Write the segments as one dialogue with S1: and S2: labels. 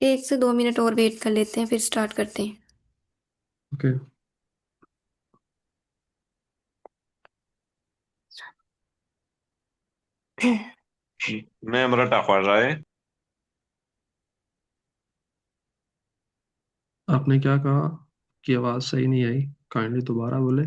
S1: 1 से 2 मिनट और वेट कर लेते हैं, फिर स्टार्ट करते हैं।
S2: ओके।
S3: Memra Takwaray.
S2: आपने क्या कहा कि आवाज़ सही नहीं आई? काइंडली दोबारा बोले।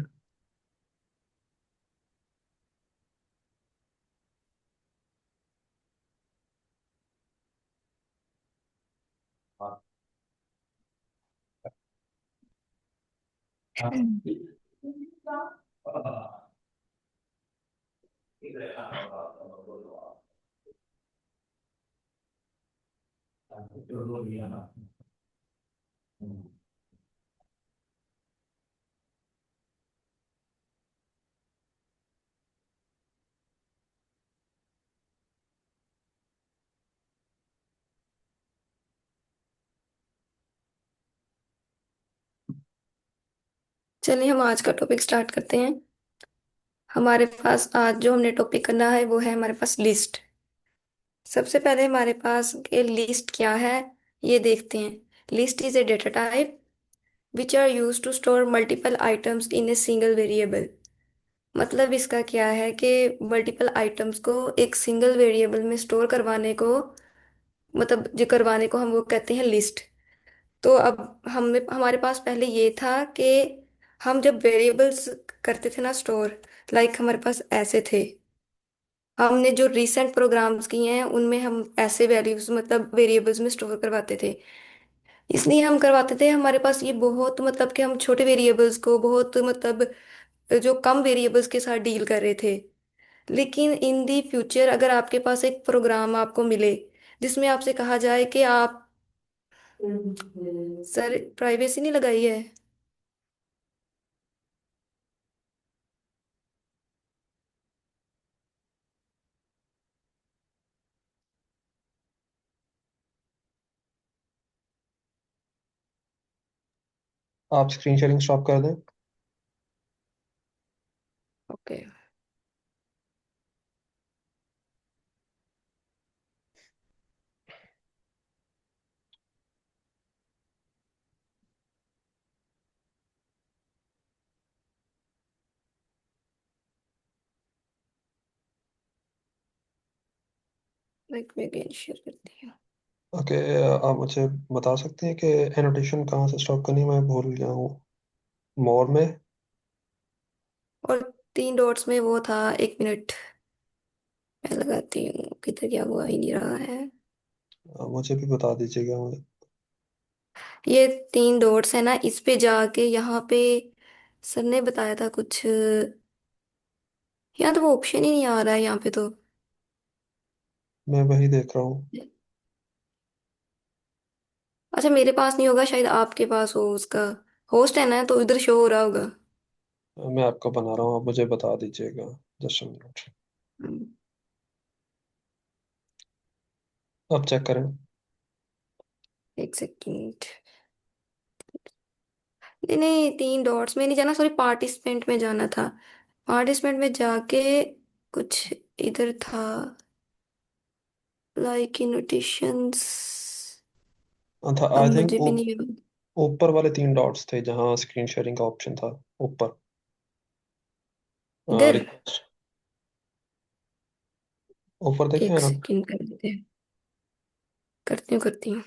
S1: चलिए हम आज का टॉपिक स्टार्ट करते हैं। हमारे पास आज जो हमने टॉपिक करना है वो है हमारे पास लिस्ट। सबसे पहले हमारे पास ये लिस्ट क्या है ये देखते हैं। List is a data type which are use to store multiple items in a single variable. मतलब इसका क्या है कि मल्टीपल आइटम्स को एक सिंगल वेरिएबल में स्टोर करवाने को, मतलब जो करवाने को हम वो कहते हैं लिस्ट। तो अब हमें हमारे पास पहले ये था कि हम जब वेरिएबल्स करते थे ना स्टोर, लाइक हमारे पास ऐसे थे। हमने जो रीसेंट प्रोग्राम्स किए हैं उनमें हम ऐसे वैल्यूज मतलब वेरिएबल्स में स्टोर करवाते थे। इसलिए हम करवाते थे, हमारे पास ये बहुत मतलब कि हम छोटे वेरिएबल्स को बहुत मतलब जो कम वेरिएबल्स के साथ डील कर रहे थे। लेकिन इन दी फ्यूचर अगर आपके पास एक प्रोग्राम आपको मिले जिसमें आपसे कहा जाए कि आप, सर प्राइवेसी नहीं लगाई है।
S2: आप स्क्रीन शेयरिंग स्टॉप कर दें।
S1: ओके। लाइक मैं अगेन शेयर करती हूँ।
S2: ओके। आप मुझे बता सकते हैं कि एनोटेशन कहाँ से स्टॉप करनी है? मैं भूल गया हूँ। मोर में।
S1: और 3 डॉट्स में वो था, 1 मिनट मैं लगाती हूँ, किधर क्या हुआ ही नहीं रहा है।
S2: मुझे भी बता दीजिएगा मुझे।
S1: ये 3 डॉट्स है ना, इस पे जाके यहाँ पे सर ने बताया था कुछ। यहाँ तो वो ऑप्शन ही नहीं आ रहा है यहाँ पे तो।
S2: मैं वही देख रहा हूँ।
S1: अच्छा मेरे पास नहीं होगा, शायद आपके पास हो उसका। होस्ट है ना तो इधर शो हो रहा होगा।
S2: मैं आपको बना रहा हूँ, आप मुझे बता दीजिएगा। Just minute.
S1: हम्म,
S2: अब चेक करें।
S1: 1 सेकेंड। नहीं नहीं, 3 डॉट्स में नहीं जाना, सॉरी पार्टिसिपेंट में जाना था। पार्टिसिपेंट में जाके कुछ इधर था, लाइक इनोटेशंस।
S2: था
S1: अब
S2: आई थिंक
S1: मुझे भी नहीं याद।
S2: ऊपर वाले 3 डॉट्स थे जहाँ स्क्रीन शेयरिंग का ऑप्शन था। ऊपर।
S1: इधर
S2: रिक्वेस्ट। ऊपर देखे हैं
S1: एक
S2: ना?
S1: सेकेंड कर देते हैं। करती हूँ करती हूँ।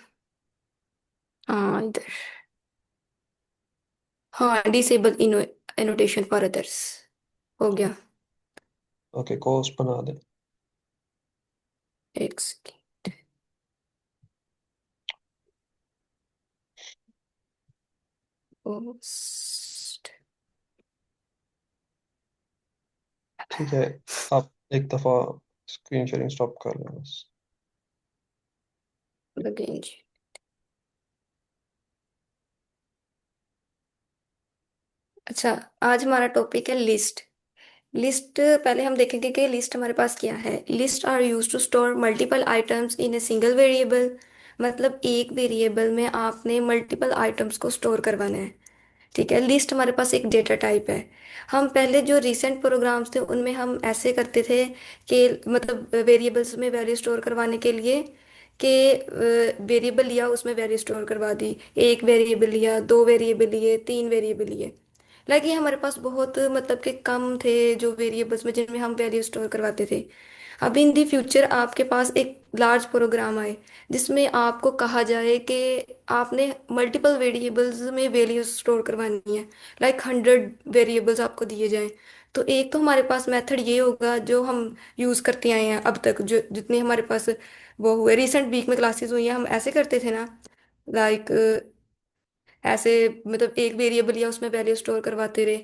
S1: हाँ इधर। हाँ डिसेबल एनोटेशन फॉर अदर्स हो गया।
S2: ओके, कोर्स बना दे।
S1: 1 सेकेंड। पोस्ट
S2: ठीक है। आप एक दफ़ा स्क्रीन शेयरिंग स्टॉप कर लें बस।
S1: लगे। अच्छा, आज हमारा टॉपिक है लिस्ट। लिस्ट पहले हम देखेंगे कि लिस्ट हमारे पास क्या है। List are use to store multiple items in a single variable. मतलब एक वेरिएबल में आपने मल्टीपल आइटम्स को स्टोर करवाना है। ठीक है, लिस्ट हमारे पास एक डेटा टाइप है। हम पहले जो रिसेंट प्रोग्राम्स थे उनमें हम ऐसे करते थे कि मतलब वेरिएबल्स में वैल्यू स्टोर करवाने के लिए कि वेरिएबल लिया, उसमें वैल्यू स्टोर करवा दी, एक वेरिएबल लिया, दो वेरिएबल लिए, तीन वेरिएबल लिए। लाइक ये हमारे पास बहुत मतलब कि कम थे जो वेरिएबल्स में जिनमें हम वैल्यू स्टोर करवाते थे। अब इन दी फ्यूचर आपके पास एक लार्ज प्रोग्राम आए जिसमें आपको कहा जाए कि आपने मल्टीपल वेरिएबल्स में वैल्यू स्टोर करवानी है। लाइक 100 वेरिएबल्स आपको दिए जाएं। तो एक तो हमारे पास मेथड ये होगा जो हम यूज करते आए हैं अब तक, जो जितने हमारे पास वो हुए रिसेंट वीक में क्लासेस हुई हैं, हम ऐसे करते थे ना। लाइक ऐसे मतलब एक वेरिएबल या उसमें वैल्यू स्टोर करवाते रहे।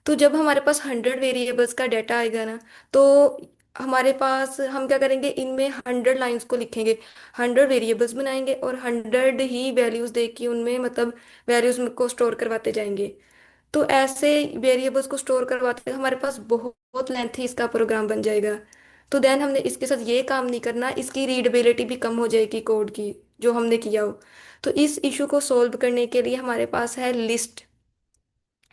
S1: तो जब हमारे पास 100 वेरिएबल्स का डाटा आएगा ना, तो हमारे पास हम क्या करेंगे, इनमें 100 लाइंस को लिखेंगे, 100 वेरिएबल्स बनाएंगे और 100 ही वैल्यूज दे के उनमें मतलब वैल्यूज को स्टोर करवाते जाएंगे। तो ऐसे वेरिएबल्स को स्टोर करवाते हमारे पास बहुत लेंथी इसका प्रोग्राम बन जाएगा। तो देन हमने इसके साथ ये काम नहीं करना, इसकी रीडेबिलिटी भी कम हो जाएगी कोड की जो हमने किया हो। तो इस इशू को सॉल्व करने के लिए हमारे पास है लिस्ट।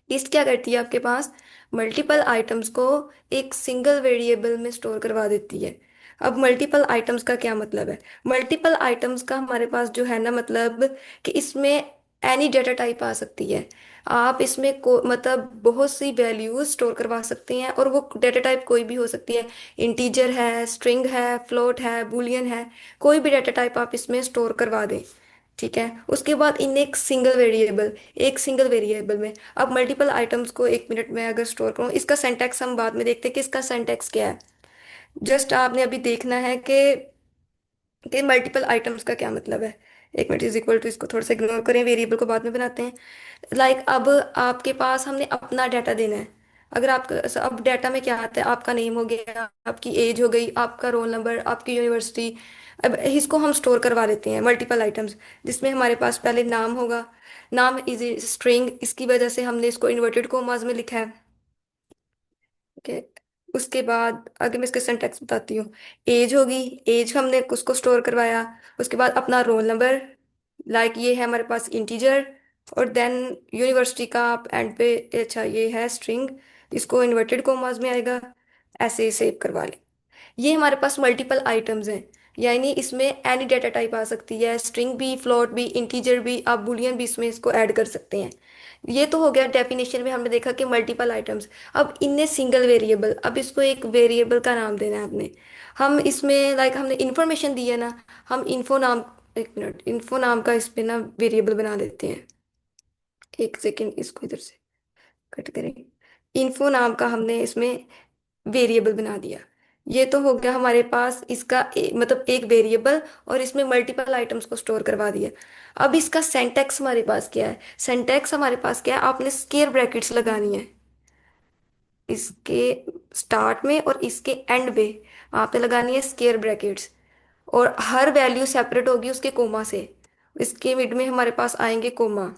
S1: लिस्ट क्या करती है आपके पास, मल्टीपल आइटम्स को एक सिंगल वेरिएबल में स्टोर करवा देती है। अब मल्टीपल आइटम्स का क्या मतलब है, मल्टीपल आइटम्स का हमारे पास जो है ना मतलब कि इसमें एनी डेटा टाइप आ सकती है। आप इसमें को मतलब बहुत सी वैल्यूज स्टोर करवा सकते हैं और वो डेटा टाइप कोई भी हो सकती है। इंटीजर है, स्ट्रिंग है, फ्लोट है, बूलियन है, कोई भी डेटा टाइप आप इसमें स्टोर करवा दें। ठीक है, उसके बाद इन एक सिंगल वेरिएबल में अब मल्टीपल आइटम्स को 1 मिनट में अगर स्टोर करूँ, इसका सिंटैक्स हम बाद में देखते हैं कि इसका सिंटैक्स क्या है। जस्ट आपने अभी देखना है कि मल्टीपल आइटम्स का क्या मतलब है। 1 मिनट इज इक्वल टू, इसको थोड़ा सा इग्नोर करें, वेरिएबल को बाद में बनाते हैं। लाइक अब आपके पास हमने अपना डाटा देना है। अगर आपका अब डाटा में क्या आता है, आपका नेम हो गया, आपकी एज हो गई, आपका रोल नंबर, आपकी यूनिवर्सिटी। अब इसको हम स्टोर करवा लेते हैं मल्टीपल आइटम्स, जिसमें हमारे पास पहले नाम होगा। नाम इज स्ट्रिंग, इसकी वजह से हमने इसको इन्वर्टेड कोमास में लिखा है। ओके, उसके बाद आगे मैं इसके सिंटैक्स बताती हूँ। एज होगी, एज हमने उसको स्टोर करवाया। उसके बाद अपना रोल नंबर, लाइक ये है हमारे पास इंटीजर। और देन यूनिवर्सिटी का आप एंड पे, अच्छा ये है स्ट्रिंग, इसको इन्वर्टेड कोमास में आएगा। ऐसे सेव करवा लें। ये हमारे पास मल्टीपल आइटम्स हैं, यानी इसमें एनी डेटा टाइप आ सकती है, स्ट्रिंग भी, फ्लोट भी, इंटीजर भी, आप बुलियन भी इसमें इसको ऐड कर सकते हैं। ये तो हो गया डेफिनेशन में हमने देखा कि मल्टीपल आइटम्स। अब इनने सिंगल वेरिएबल, अब इसको एक वेरिएबल का नाम देना है आपने। हम इसमें लाइक हमने इंफॉर्मेशन दी है ना, हम इन्फो नाम, 1 मिनट, इन्फो नाम का इस पे ना वेरिएबल बना देते हैं। एक सेकेंड, इसको इधर से कट करें। इन्फो नाम का हमने इसमें वेरिएबल बना दिया। ये तो हो गया हमारे पास इसका मतलब एक वेरिएबल, और इसमें मल्टीपल आइटम्स को स्टोर करवा दिया। अब इसका सेंटेक्स हमारे पास क्या है, सेंटेक्स हमारे पास क्या है, आपने स्केयर ब्रैकेट्स लगानी है इसके स्टार्ट में और इसके एंड पे। आपने लगानी है स्केयर ब्रैकेट्स, और हर वैल्यू सेपरेट होगी उसके कोमा से। इसके मिड में हमारे पास आएंगे कोमा।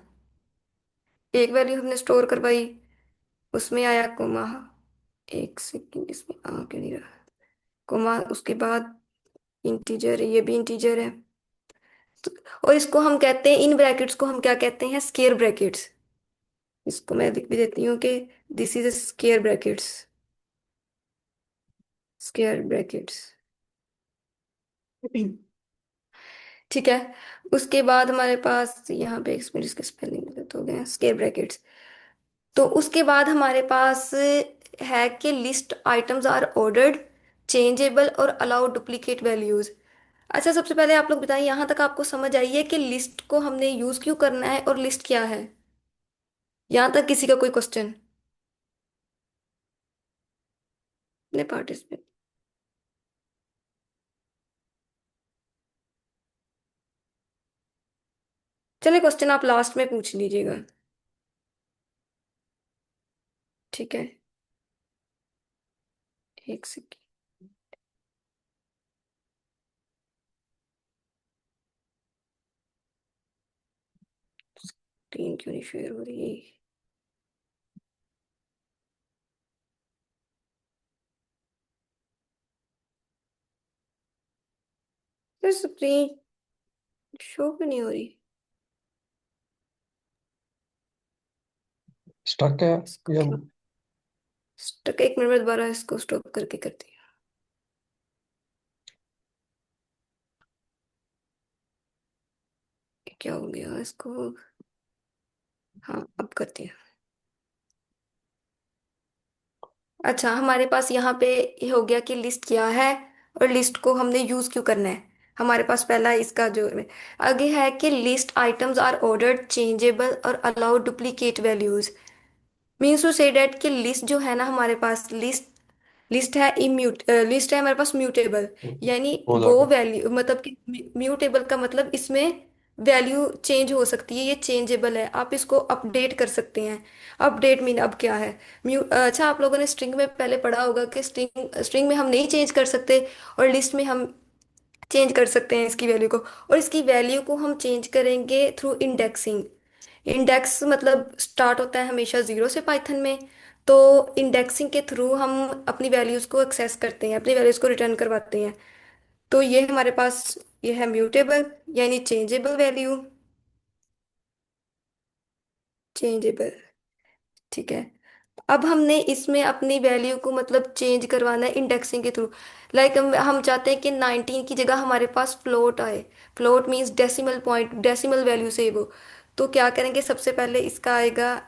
S1: एक वैल्यू हमने स्टोर करवाई, उसमें आया कोमा। एक सेकेंड, इसमें आ क्यों नहीं रहा कोमा। उसके बाद इंटीजर, ये भी इंटीजर है। तो, और इसको हम कहते हैं, इन ब्रैकेट्स को हम क्या कहते हैं, स्केयर ब्रैकेट्स। इसको मैं लिख भी देती हूँ कि this is square brackets, square brackets. ठीक है। उसके बाद हमारे पास यहाँ पे इसमें इसके स्पेलिंग गलत हो गए हैं, स्केयर ब्रैकेट्स। तो उसके बाद हमारे पास है कि list items are ordered, changeable और अलाउ डुप्लीकेट वैल्यूज। अच्छा, सबसे पहले आप लोग बताइए, यहाँ तक आपको समझ आई है कि लिस्ट को हमने यूज क्यों करना है और लिस्ट क्या है? यहाँ तक किसी का कोई क्वेश्चन? अपने पार्टिसिपेंट, चलिए क्वेश्चन आप लास्ट में पूछ लीजिएगा। ठीक है, एक सेकेंड। स्क्रीन क्यों नहीं शेयर हो रही? तो स्क्रीन शो क्यों नहीं हो रही?
S2: स्टक है
S1: इसको
S2: या?
S1: क्या स्टक, 1 मिनट में दोबारा इसको स्टॉप करके करती इसको, हाँ अब करते हैं। अच्छा, हमारे पास यहाँ पे ये हो गया कि लिस्ट क्या है और लिस्ट को हमने यूज क्यों करना है। हमारे पास पहला इसका जो आगे है कि list items are ordered changeable और allow duplicate values. Means to say that कि लिस्ट जो है ना, हमारे पास लिस्ट लिस्ट है इम्यूट लिस्ट है हमारे पास म्यूटेबल, यानी
S2: हो
S1: वो
S2: जाएगा।
S1: वैल्यू मतलब कि म्यूटेबल का मतलब इसमें वैल्यू चेंज हो सकती है, ये चेंजेबल है, आप इसको अपडेट कर सकते हैं। अपडेट मीन अब क्या है, अच्छा आप लोगों ने स्ट्रिंग में पहले पढ़ा होगा कि स्ट्रिंग स्ट्रिंग में हम नहीं चेंज कर सकते और लिस्ट में हम चेंज कर सकते हैं इसकी वैल्यू को। और इसकी वैल्यू को हम चेंज करेंगे थ्रू इंडेक्सिंग। इंडेक्स मतलब स्टार्ट होता है हमेशा जीरो से पाइथन में। तो इंडेक्सिंग के थ्रू हम अपनी वैल्यूज को एक्सेस करते हैं, अपनी वैल्यूज को रिटर्न करवाते हैं। तो ये हमारे पास ये है म्यूटेबल, यानी चेंजेबल वैल्यू। चेंजेबल, ठीक है। अब हमने इसमें अपनी वैल्यू को मतलब चेंज करवाना है इंडेक्सिंग के थ्रू। लाइक हम चाहते हैं कि 19 की जगह हमारे पास फ्लोट आए। Float means decimal point, decimal value से वो। तो क्या करेंगे, सबसे पहले इसका आएगा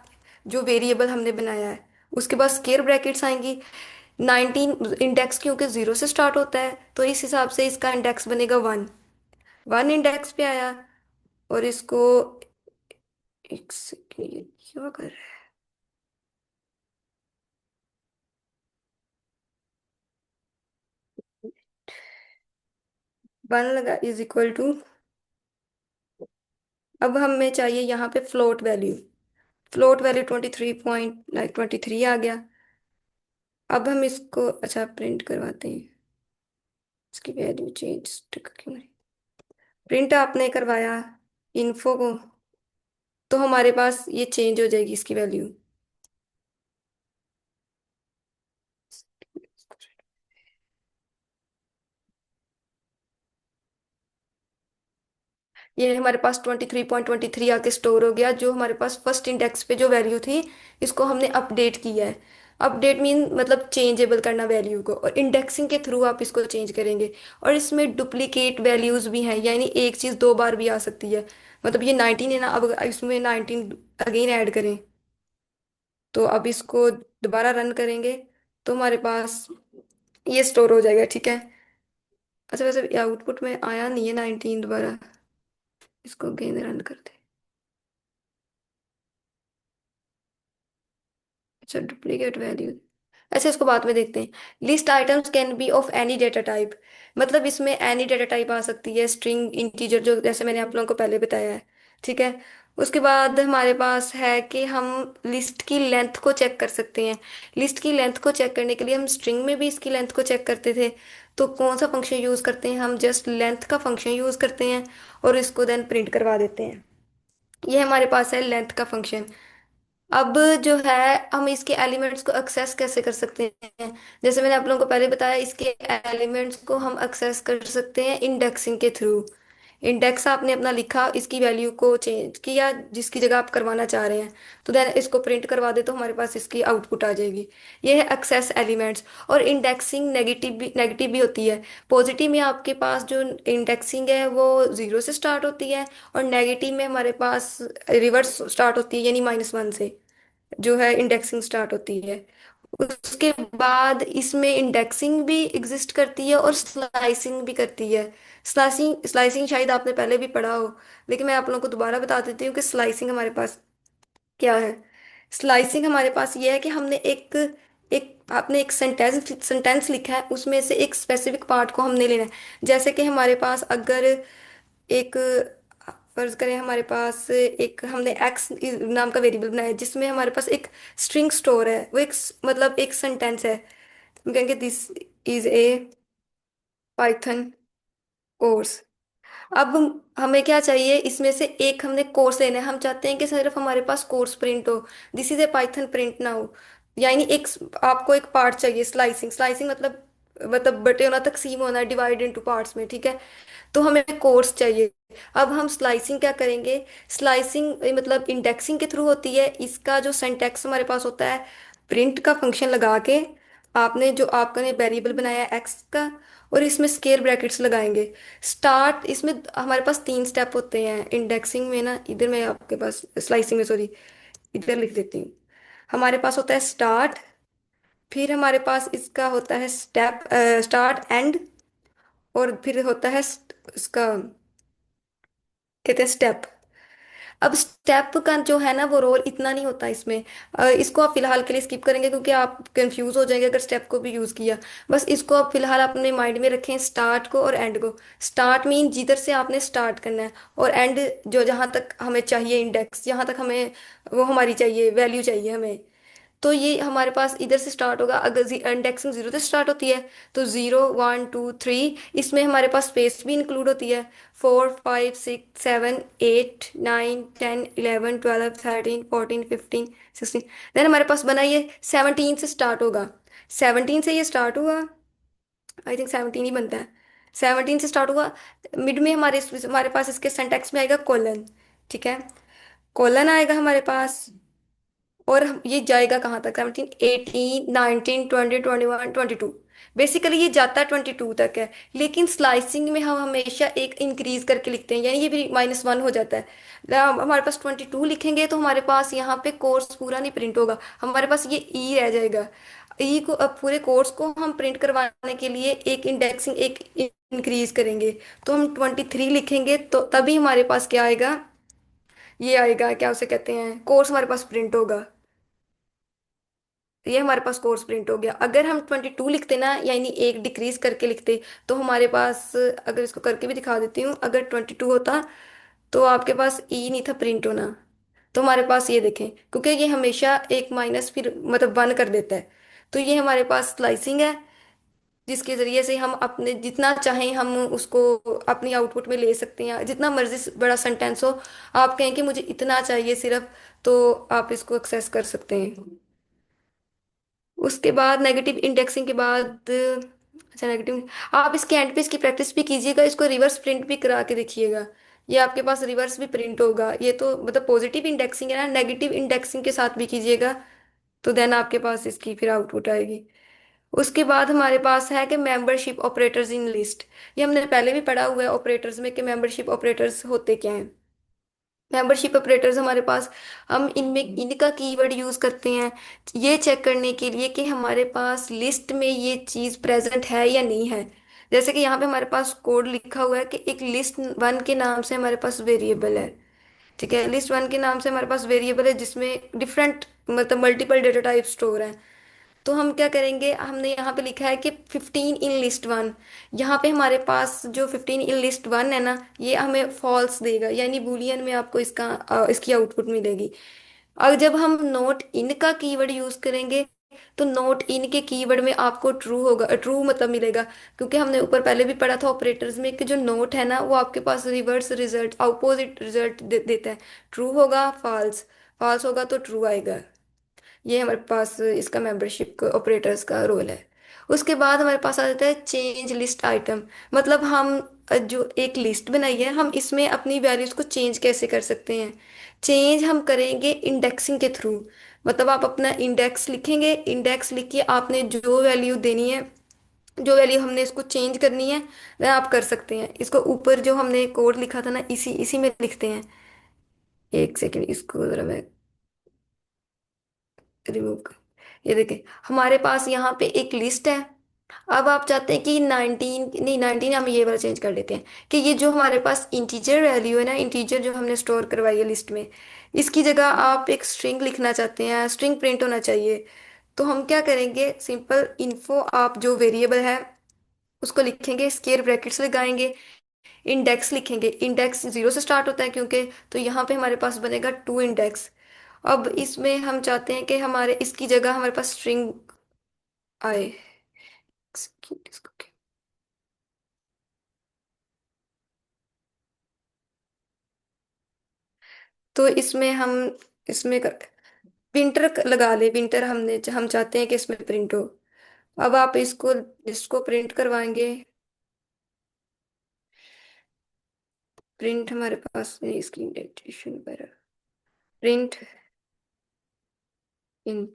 S1: जो वेरिएबल हमने बनाया है, उसके बाद स्क्वेयर ब्रैकेट्स आएंगी। 19 इंडेक्स क्योंकि जीरो से स्टार्ट होता है तो इस हिसाब से इसका इंडेक्स बनेगा 1। 1 इंडेक्स पे आया। और इसको एक सेकंड, ये क्या कर रहा है। 1 लगा इज इक्वल टू, अब हमें चाहिए यहाँ पे फ्लोट वैल्यू। फ्लोट वैल्यू 23 आ गया। अब हम इसको अच्छा प्रिंट करवाते हैं, इसकी वैल्यू चेंज क्यों नहीं। प्रिंट आपने करवाया इन्फो को, तो हमारे पास ये चेंज हो जाएगी इसकी वैल्यू। ये हमारे पास 23.23 आके स्टोर हो गया, जो हमारे पास फर्स्ट इंडेक्स पे जो वैल्यू थी, इसको हमने अपडेट किया है। अपडेट मीन मतलब चेंजेबल करना वैल्यू को, और इंडेक्सिंग के थ्रू आप इसको चेंज करेंगे। और इसमें डुप्लीकेट वैल्यूज भी हैं, यानी एक चीज़ दो बार भी आ सकती है। मतलब ये 19 है ना, अब इसमें 19 अगेन ऐड करें, तो अब इसको दोबारा रन करेंगे तो हमारे पास ये स्टोर हो जाएगा, ठीक है। अच्छा वैसे आउटपुट में आया नहीं है 19 दोबारा, इसको अगेन रन करते। अच्छा डुप्लीकेट वैल्यू, अच्छा इसको बाद में देखते हैं। List items can be of any data type, मतलब इसमें एनी डेटा टाइप आ सकती है, स्ट्रिंग, इंटीजर, जो जैसे मैंने आप लोगों को पहले बताया है, ठीक है। उसके बाद हमारे पास है कि हम लिस्ट की लेंथ को चेक कर सकते हैं। लिस्ट की लेंथ को चेक करने के लिए हम स्ट्रिंग में भी इसकी लेंथ को चेक करते थे। तो कौन सा फंक्शन यूज करते हैं, हम जस्ट लेंथ का फंक्शन यूज करते हैं और इसको देन प्रिंट करवा देते हैं। ये हमारे पास है लेंथ का फंक्शन। अब जो है हम इसके एलिमेंट्स को एक्सेस कैसे कर सकते हैं, जैसे मैंने आप लोगों को पहले बताया, इसके एलिमेंट्स को हम एक्सेस कर सकते हैं इंडेक्सिंग के थ्रू। इंडेक्स आपने अपना लिखा, इसकी वैल्यू को चेंज किया जिसकी जगह आप करवाना चाह रहे हैं, तो देन इसको प्रिंट करवा दे तो हमारे पास इसकी आउटपुट आ जाएगी। ये है एक्सेस एलिमेंट्स। और इंडेक्सिंग नेगेटिव भी होती है। पॉजिटिव में आपके पास जो इंडेक्सिंग है वो जीरो से स्टार्ट होती है, और नेगेटिव में हमारे पास रिवर्स स्टार्ट होती है, यानी -1 से जो है इंडेक्सिंग स्टार्ट होती है। उसके बाद इसमें इंडेक्सिंग भी एग्जिस्ट करती है और स्लाइसिंग भी करती है। स्लाइसिंग स्लाइसिंग शायद आपने पहले भी पढ़ा हो, लेकिन मैं आप लोगों को दोबारा बता देती हूँ कि स्लाइसिंग हमारे पास क्या है। स्लाइसिंग हमारे पास ये है कि हमने एक एक आपने एक सेंटेंस सेंटेंस लिखा है, उसमें से एक स्पेसिफिक पार्ट को हमने लेना है। जैसे कि हमारे पास अगर एक फर्ज करें, हमारे पास एक हमने एक्स नाम का वेरिएबल बनाया है, जिसमें हमारे पास एक स्ट्रिंग स्टोर है, वो एक मतलब एक सेंटेंस है। हम कहेंगे this is a Python course. अब हमें क्या चाहिए, इसमें से एक हमने कोर्स लेना है, हम चाहते हैं कि सिर्फ हमारे पास कोर्स प्रिंट हो, this is a Python print ना हो। यानी एक आपको एक पार्ट चाहिए। स्लाइसिंग स्लाइसिंग मतलब बटे होना, तकसीम होना, डिवाइड इनटू पार्ट्स में, ठीक है। तो हमें कोर्स चाहिए। अब हम स्लाइसिंग क्या करेंगे, स्लाइसिंग मतलब इंडेक्सिंग के थ्रू होती है। इसका जो सिंटैक्स हमारे पास होता है, प्रिंट का फंक्शन लगा के आपने जो आपका ने वेरिएबल बनाया एक्स का, और इसमें स्केयर ब्रैकेट्स लगाएंगे। स्टार्ट, इसमें हमारे पास तीन स्टेप होते हैं इंडेक्सिंग में ना, इधर मैं आपके पास स्लाइसिंग में, सॉरी, इधर लिख देती हूँ। हमारे पास होता है स्टार्ट, फिर हमारे पास इसका होता है स्टेप, स्टार्ट एंड, और फिर होता है इसका कहते हैं स्टेप। अब स्टेप का जो है ना वो रोल इतना नहीं होता इसमें। इसको आप फिलहाल के लिए स्किप करेंगे क्योंकि आप कंफ्यूज हो जाएंगे अगर स्टेप को भी यूज किया। बस इसको आप फिलहाल अपने माइंड में रखें, स्टार्ट को और एंड को। स्टार्ट मीन जिधर से आपने स्टार्ट करना है, और एंड जो जहां तक हमें चाहिए इंडेक्स, जहां तक हमें वो हमारी चाहिए वैल्यू चाहिए हमें। तो ये हमारे पास इधर से स्टार्ट होगा, अगर इंडेक्सिंग जीरो से स्टार्ट होती है तो 0 1 2 3, इसमें हमारे पास स्पेस भी इंक्लूड होती है। 4 5 6 7 8 9 10 11 12 13 14 15 16। देन हमारे पास बना ये 17 से स्टार्ट होगा। 17 से ये स्टार्ट हुआ, आई थिंक 17 ही बनता है। 17 से स्टार्ट हुआ, मिड में हमारे पास इसके सेंटेक्स में आएगा कोलन। ठीक है, कोलन आएगा हमारे पास। और ये जाएगा कहाँ तक? 17 18 19 20 21 22। बेसिकली ये जाता है 22 तक है। लेकिन स्लाइसिंग में हम हमेशा एक इंक्रीज करके लिखते हैं, यानी ये भी -1 हो जाता है। हमारे पास 22 लिखेंगे तो हमारे पास यहाँ पे कोर्स पूरा नहीं प्रिंट होगा, हमारे पास ये ई रह जाएगा। ई को, अब पूरे कोर्स को हम प्रिंट करवाने के लिए एक इंडेक्सिंग एक इंक्रीज करेंगे। तो हम 23 लिखेंगे तो तभी हमारे पास क्या आएगा, ये आएगा, क्या उसे कहते हैं, कोर्स हमारे पास प्रिंट होगा। ये हमारे पास कोर्स प्रिंट हो गया। अगर हम 22 लिखते ना, यानी एक डिक्रीज करके लिखते, तो हमारे पास, अगर इसको करके भी दिखा देती हूँ, अगर 22 होता तो आपके पास ई नहीं था प्रिंट होना। तो हमारे पास ये देखें, क्योंकि ये हमेशा एक माइनस फिर मतलब 1 कर देता है। तो ये हमारे पास स्लाइसिंग है, जिसके जरिए से हम अपने जितना चाहें हम उसको अपनी आउटपुट में ले सकते हैं, जितना मर्जी बड़ा सेंटेंस हो, आप कहें कि मुझे इतना चाहिए सिर्फ, तो आप इसको एक्सेस कर सकते हैं। उसके बाद नेगेटिव इंडेक्सिंग के बाद, अच्छा नेगेटिव, आप इसके एंड पे इसकी प्रैक्टिस भी कीजिएगा, इसको रिवर्स प्रिंट भी करा के देखिएगा। ये आपके पास रिवर्स भी प्रिंट होगा। ये तो मतलब पॉजिटिव इंडेक्सिंग है ना, नेगेटिव इंडेक्सिंग के साथ भी कीजिएगा, तो देन आपके पास इसकी फिर आउटपुट आएगी। उसके बाद हमारे पास है कि मेंबरशिप ऑपरेटर्स इन लिस्ट। ये हमने पहले भी पढ़ा हुआ है ऑपरेटर्स में कि मेंबरशिप ऑपरेटर्स होते क्या हैं। मेंबरशिप ऑपरेटर्स हमारे पास, हम इनमें इनका कीवर्ड यूज करते हैं ये चेक करने के लिए कि हमारे पास लिस्ट में ये चीज प्रेजेंट है या नहीं है। जैसे कि यहाँ पे हमारे पास कोड लिखा हुआ है कि एक लिस्ट 1 के नाम से हमारे पास वेरिएबल है। ठीक है, लिस्ट 1 के नाम से हमारे पास वेरिएबल है जिसमें डिफरेंट मतलब मल्टीपल डेटा टाइप स्टोर है। तो हम क्या करेंगे, हमने यहाँ पे लिखा है कि 15 इन लिस्ट 1। यहाँ पे हमारे पास जो 15 इन लिस्ट 1 है ना, ये हमें फॉल्स देगा, यानी बूलियन में आपको इसकी आउटपुट मिलेगी। और जब हम नोट इन का कीवर्ड यूज करेंगे, तो नोट इन के कीवर्ड में आपको ट्रू होगा, ट्रू मतलब मिलेगा। क्योंकि हमने ऊपर पहले भी पढ़ा था ऑपरेटर्स में कि जो नोट है ना वो आपके पास रिवर्स रिजल्ट, अपोजिट रिजल्ट देता है। ट्रू होगा फॉल्स, फॉल्स होगा तो ट्रू आएगा। ये हमारे पास इसका मेंबरशिप ऑपरेटर्स का रोल है। उसके बाद हमारे पास आ जाता है चेंज लिस्ट आइटम। मतलब हम जो एक लिस्ट बनाई है, हम इसमें अपनी वैल्यूज को चेंज कैसे कर सकते हैं। चेंज हम करेंगे इंडेक्सिंग के थ्रू। मतलब आप अपना इंडेक्स लिखेंगे, इंडेक्स लिख के आपने जो वैल्यू देनी है, जो वैल्यू हमने इसको चेंज करनी है, वह आप कर सकते हैं। इसको ऊपर जो हमने कोड लिखा था ना, इसी इसी में लिखते हैं। एक सेकेंड, इसको जरा मैं रिमूव कर, ये देखें, हमारे पास यहाँ पे एक लिस्ट है। अब आप चाहते हैं कि 19 नहीं, 19 हम ये वाला चेंज कर लेते हैं कि ये जो हमारे पास इंटीजर वैल्यू है ना, इंटीजर जो हमने स्टोर करवाई है लिस्ट में, इसकी जगह आप एक स्ट्रिंग लिखना चाहते हैं, स्ट्रिंग प्रिंट होना चाहिए। तो हम क्या करेंगे, सिंपल इन्फो आप जो वेरिएबल है उसको लिखेंगे, स्केयर ब्रैकेट्स लगाएंगे, इंडेक्स लिखेंगे। इंडेक्स 0 से स्टार्ट होता है क्योंकि, तो यहाँ पे हमारे पास बनेगा 2 इंडेक्स। अब इसमें हम चाहते हैं कि हमारे इसकी जगह हमारे पास स्ट्रिंग आए। तो इसमें हम इसमें विंटर लगा ले, विंटर हम चाहते हैं कि इसमें प्रिंट हो। अब आप इसको इसको प्रिंट करवाएंगे। प्रिंट हमारे पास नहीं, इसकी इंडेंटेशन वगैरह, प्रिंट इन,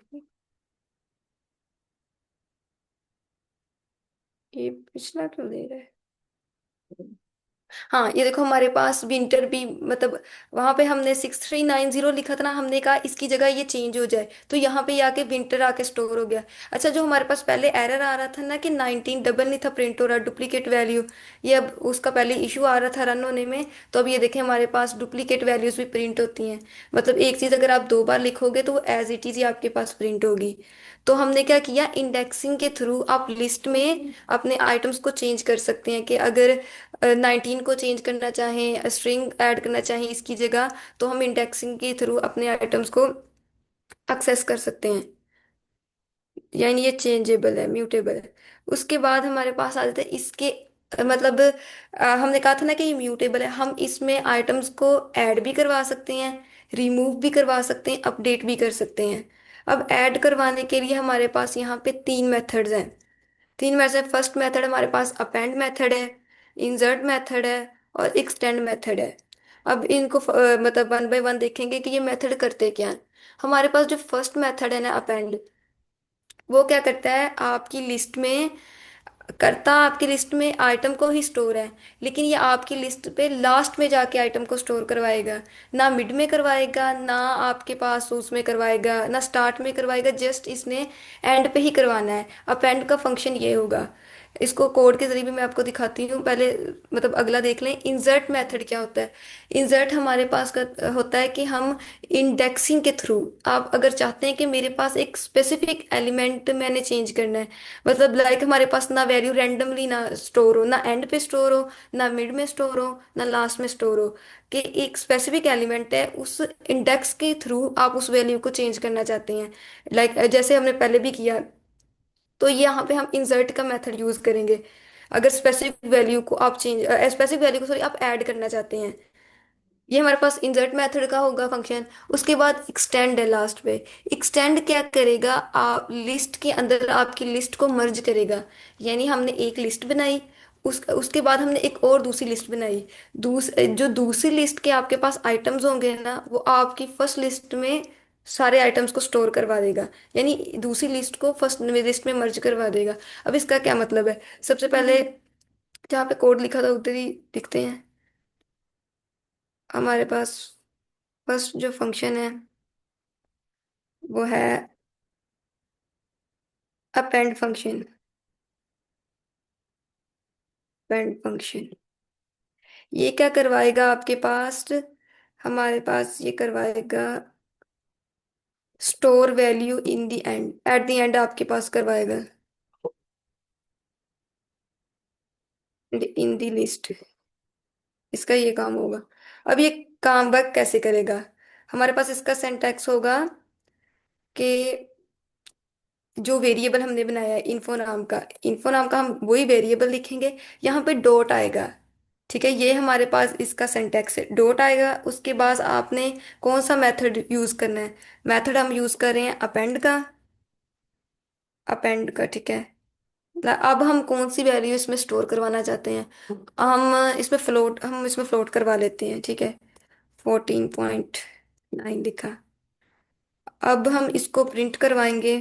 S1: ये पिछला क्यों दे रहा है? हाँ, ये देखो हमारे पास विंटर भी, मतलब वहां पे हमने 6390 लिखा था ना, हमने कहा इसकी जगह ये चेंज हो जाए, तो यहाँ पे आके विंटर आके स्टोर हो गया। अच्छा, जो हमारे पास पहले एरर आ रहा था ना कि 19 डबल नहीं था प्रिंट हो रहा, डुप्लीकेट वैल्यू, ये अब उसका पहले इशू आ रहा था रन होने में। तो अब ये देखें हमारे पास डुप्लीकेट वैल्यूज भी प्रिंट होती हैं। मतलब एक चीज अगर आप 2 बार लिखोगे तो वो एज इट इज ही आपके पास प्रिंट होगी। तो हमने क्या किया, इंडेक्सिंग के थ्रू आप लिस्ट में अपने आइटम्स को चेंज कर सकते हैं कि अगर 19 को चेंज करना चाहें, स्ट्रिंग ऐड करना चाहें इसकी जगह, तो हम इंडेक्सिंग के थ्रू अपने आइटम्स को एक्सेस कर सकते हैं। यानी ये चेंजेबल है, म्यूटेबल है। उसके बाद हमारे पास आ जाता है इसके मतलब हमने कहा था ना कि ये म्यूटेबल है, हम इसमें आइटम्स को ऐड भी करवा सकते हैं, रिमूव भी करवा सकते हैं, अपडेट भी कर सकते हैं। अब ऐड करवाने के लिए हमारे पास यहाँ पे 3 मेथड्स हैं। 3 में से फर्स्ट मेथड हमारे पास अपेंड मेथड है, इंसर्ट मेथड है, और एक्सटेंड मेथड है। अब इनको मतलब वन बाय वन देखेंगे कि ये मेथड करते क्या है। हमारे पास जो फर्स्ट मेथड है ना अपेंड, वो क्या करता है, आपकी लिस्ट में करता आपकी लिस्ट में आइटम को ही स्टोर है, लेकिन ये आपकी लिस्ट पे लास्ट में जाके आइटम को स्टोर करवाएगा। ना मिड में करवाएगा, ना आपके पास उसमें करवाएगा, ना स्टार्ट में करवाएगा, जस्ट इसने एंड पे ही करवाना है। अपेंड का फंक्शन ये होगा। इसको कोड के जरिए भी मैं आपको दिखाती हूँ पहले, मतलब अगला देख लें, इंसर्ट मेथड क्या होता है। इंसर्ट हमारे पास का होता है कि हम इंडेक्सिंग के थ्रू, आप अगर चाहते हैं कि मेरे पास एक स्पेसिफिक एलिमेंट मैंने चेंज करना है, मतलब लाइक हमारे पास ना वैल्यू रैंडमली ना स्टोर हो, ना एंड पे स्टोर हो, ना मिड में स्टोर हो, ना लास्ट में स्टोर हो, कि एक स्पेसिफिक एलिमेंट है, उस इंडेक्स के थ्रू आप उस वैल्यू को चेंज करना चाहते हैं, लाइक जैसे हमने पहले भी किया। तो यहाँ पे हम इंसर्ट का मेथड यूज करेंगे। अगर स्पेसिफिक वैल्यू को आप चेंज, स्पेसिफिक वैल्यू को सॉरी आप ऐड करना चाहते हैं, ये हमारे पास इंसर्ट मेथड का होगा फंक्शन। उसके बाद एक्सटेंड है लास्ट पे। एक्सटेंड क्या करेगा, आप लिस्ट के अंदर आपकी लिस्ट को मर्ज करेगा। यानी हमने एक लिस्ट बनाई, उसके बाद हमने एक और दूसरी लिस्ट बनाई, जो दूसरी लिस्ट के आपके पास आइटम्स होंगे ना, वो आपकी फर्स्ट लिस्ट में सारे आइटम्स को स्टोर करवा देगा। यानी दूसरी लिस्ट को फर्स्ट लिस्ट में मर्ज करवा देगा। अब इसका क्या मतलब है, सबसे पहले जहाँ पे कोड लिखा था उधर ही लिखते हैं। हमारे पास फर्स्ट जो फंक्शन है वो है अपेंड फंक्शन। अपेंड फंक्शन ये क्या करवाएगा आपके पास, हमारे पास ये करवाएगा store value in the end, at the end आपके पास करवाएगा इन द लिस्ट। इसका ये काम होगा। अब ये काम वर्क कैसे करेगा, हमारे पास इसका सिंटैक्स होगा कि जो वेरिएबल हमने बनाया है इन्फो नाम का, इन्फो नाम का हम वही वेरिएबल लिखेंगे, यहाँ पे डॉट आएगा। ठीक है, ये हमारे पास इसका सिंटैक्स है, डॉट आएगा। उसके बाद आपने कौन सा मेथड यूज करना है, मेथड हम यूज कर रहे हैं अपेंड का, अपेंड का ठीक है। अब हम कौन सी वैल्यू इसमें स्टोर करवाना चाहते हैं, हम इसमें फ्लोट करवा लेते हैं, ठीक है। 14.9 लिखा। अब हम इसको प्रिंट करवाएंगे।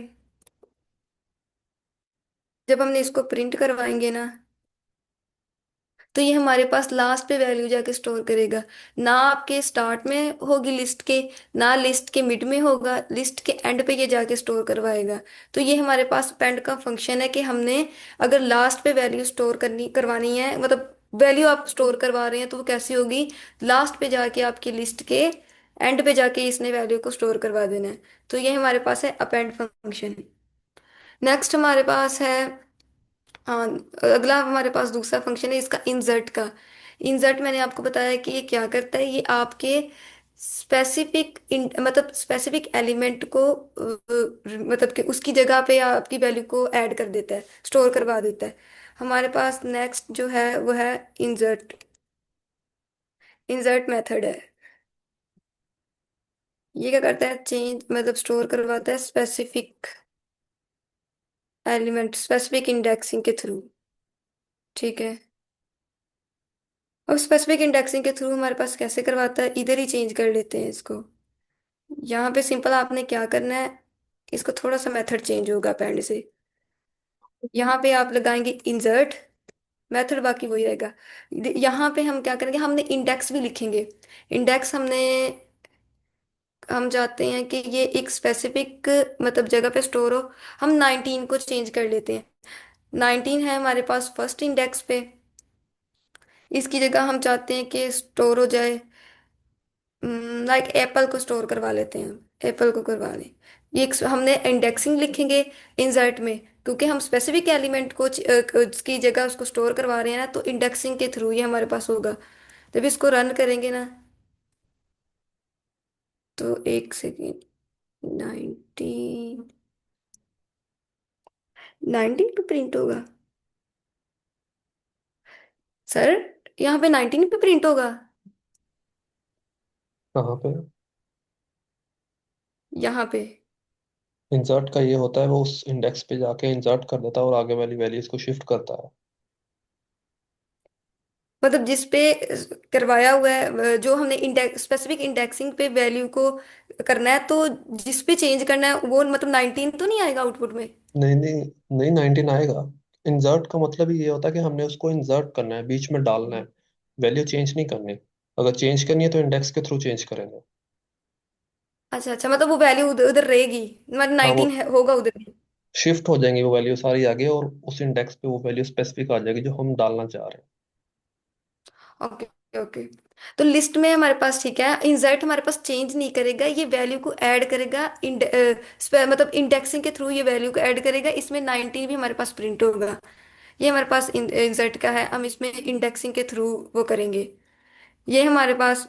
S1: जब हमने इसको प्रिंट करवाएंगे ना, तो ये हमारे पास लास्ट पे वैल्यू जाके स्टोर करेगा। ना आपके स्टार्ट में होगी लिस्ट के, ना लिस्ट के मिड में होगा, लिस्ट के एंड पे ये जाके स्टोर करवाएगा। तो ये हमारे पास पेंड का फंक्शन है कि हमने अगर लास्ट पे वैल्यू स्टोर करनी करवानी है, मतलब वैल्यू आप स्टोर करवा रहे हैं, तो वो कैसी होगी, लास्ट पे जाके आपकी लिस्ट के एंड पे जाके इसने वैल्यू को स्टोर करवा देना है। तो ये हमारे पास है अपेंड फंक्शन। नेक्स्ट हमारे पास है, हाँ, अगला हमारे पास दूसरा फंक्शन है इसका इंसर्ट का। इंसर्ट मैंने आपको बताया कि ये क्या करता है, ये आपके स्पेसिफिक मतलब स्पेसिफिक एलिमेंट को मतलब कि उसकी जगह पे आपकी वैल्यू को ऐड कर देता है, स्टोर करवा देता है। हमारे पास नेक्स्ट जो है वो है इंसर्ट। इंसर्ट मेथड है, ये क्या करता है, चेंज मतलब स्टोर करवाता है स्पेसिफिक एलिमेंट, स्पेसिफिक इंडेक्सिंग के थ्रू। ठीक है, अब स्पेसिफिक इंडेक्सिंग के थ्रू हमारे पास कैसे करवाता है, इधर ही चेंज कर लेते हैं इसको। यहाँ पे सिंपल आपने क्या करना है, इसको थोड़ा सा मेथड चेंज होगा अपेंड से। यहाँ पे आप लगाएंगे इंसर्ट, मेथड बाकी वही रहेगा। यहाँ पे हम क्या करेंगे, हमने इंडेक्स भी लिखेंगे। इंडेक्स हम चाहते हैं कि ये एक स्पेसिफिक मतलब जगह पे स्टोर हो। हम 19 को चेंज कर लेते हैं। 19 है हमारे पास फर्स्ट इंडेक्स पे। इसकी जगह हम चाहते हैं कि स्टोर हो जाए, लाइक एप्पल को स्टोर करवा लेते हैं, एप्पल को करवा लें। हमने इंडेक्सिंग लिखेंगे इंसर्ट में, क्योंकि हम स्पेसिफिक एलिमेंट को की जगह उसको स्टोर करवा रहे हैं ना, तो इंडेक्सिंग के थ्रू ये हमारे पास होगा। जब इसको रन करेंगे ना, तो एक सेकेंड, 19, 19 पे प्रिंट होगा सर। यहाँ पे 19 पे प्रिंट होगा।
S2: कहाँ पे?
S1: यहाँ पे
S2: इंसर्ट का ये होता है, वो उस इंडेक्स पे जाके इंसर्ट कर देता है और आगे वाली वैल्यूज को शिफ्ट करता है।
S1: मतलब जिस पे करवाया हुआ है, जो हमने इंडेक्स स्पेसिफिक इंडेक्सिंग पे वैल्यू को करना है, तो जिस पे चेंज करना है वो मतलब 19 तो नहीं आएगा आउटपुट में।
S2: नहीं नहीं, नहीं 19 आएगा। इंसर्ट का मतलब ही ये होता है कि हमने उसको इंसर्ट करना है, बीच में डालना है, वैल्यू चेंज नहीं करनी। अगर चेंज करनी है तो इंडेक्स के थ्रू चेंज करेंगे।
S1: अच्छा अच्छा, मतलब वो वैल्यू उधर उधर रहेगी, मतलब
S2: हाँ, वो
S1: 19 होगा उधर भी।
S2: शिफ्ट हो जाएंगी वो वैल्यू सारी आगे, और उस इंडेक्स पे वो वैल्यू स्पेसिफिक आ जाएगी जो हम डालना चाह रहे हैं।
S1: Okay okay. तो लिस्ट में हमारे पास ठीक है, इंसर्ट हमारे पास चेंज नहीं करेगा, ये वैल्यू को ऐड करेगा। मतलब इंडेक्सिंग के थ्रू ये वैल्यू को ऐड करेगा, इसमें 19 भी हमारे पास प्रिंट होगा। ये हमारे पास इंसर्ट का है, हम इसमें इंडेक्सिंग के थ्रू वो करेंगे। ये हमारे पास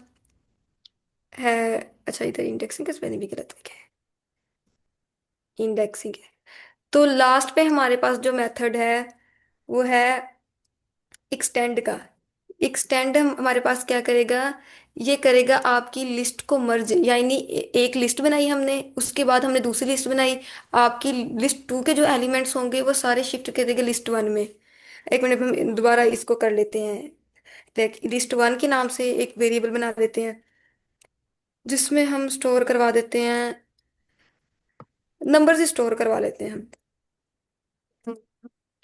S1: है। अच्छा, इधर इंडेक्सिंग का स्पेलिंग भी गलत लिखा है, इंडेक्सिंग है। तो लास्ट पे हमारे पास जो मेथड है वो है एक्सटेंड का। एक्सटेंड हमारे पास क्या करेगा, ये करेगा आपकी लिस्ट को मर्ज, यानी एक लिस्ट बनाई हमने, उसके बाद हमने दूसरी लिस्ट बनाई। आपकी लिस्ट टू के जो एलिमेंट्स होंगे वो सारे शिफ्ट करेगा लिस्ट वन में। एक मिनट, हम दोबारा इसको कर लेते हैं। देख, लिस्ट वन के नाम से एक वेरिएबल बना देते हैं, जिसमें हम स्टोर करवा देते हैं, नंबर स्टोर करवा लेते हैं हम।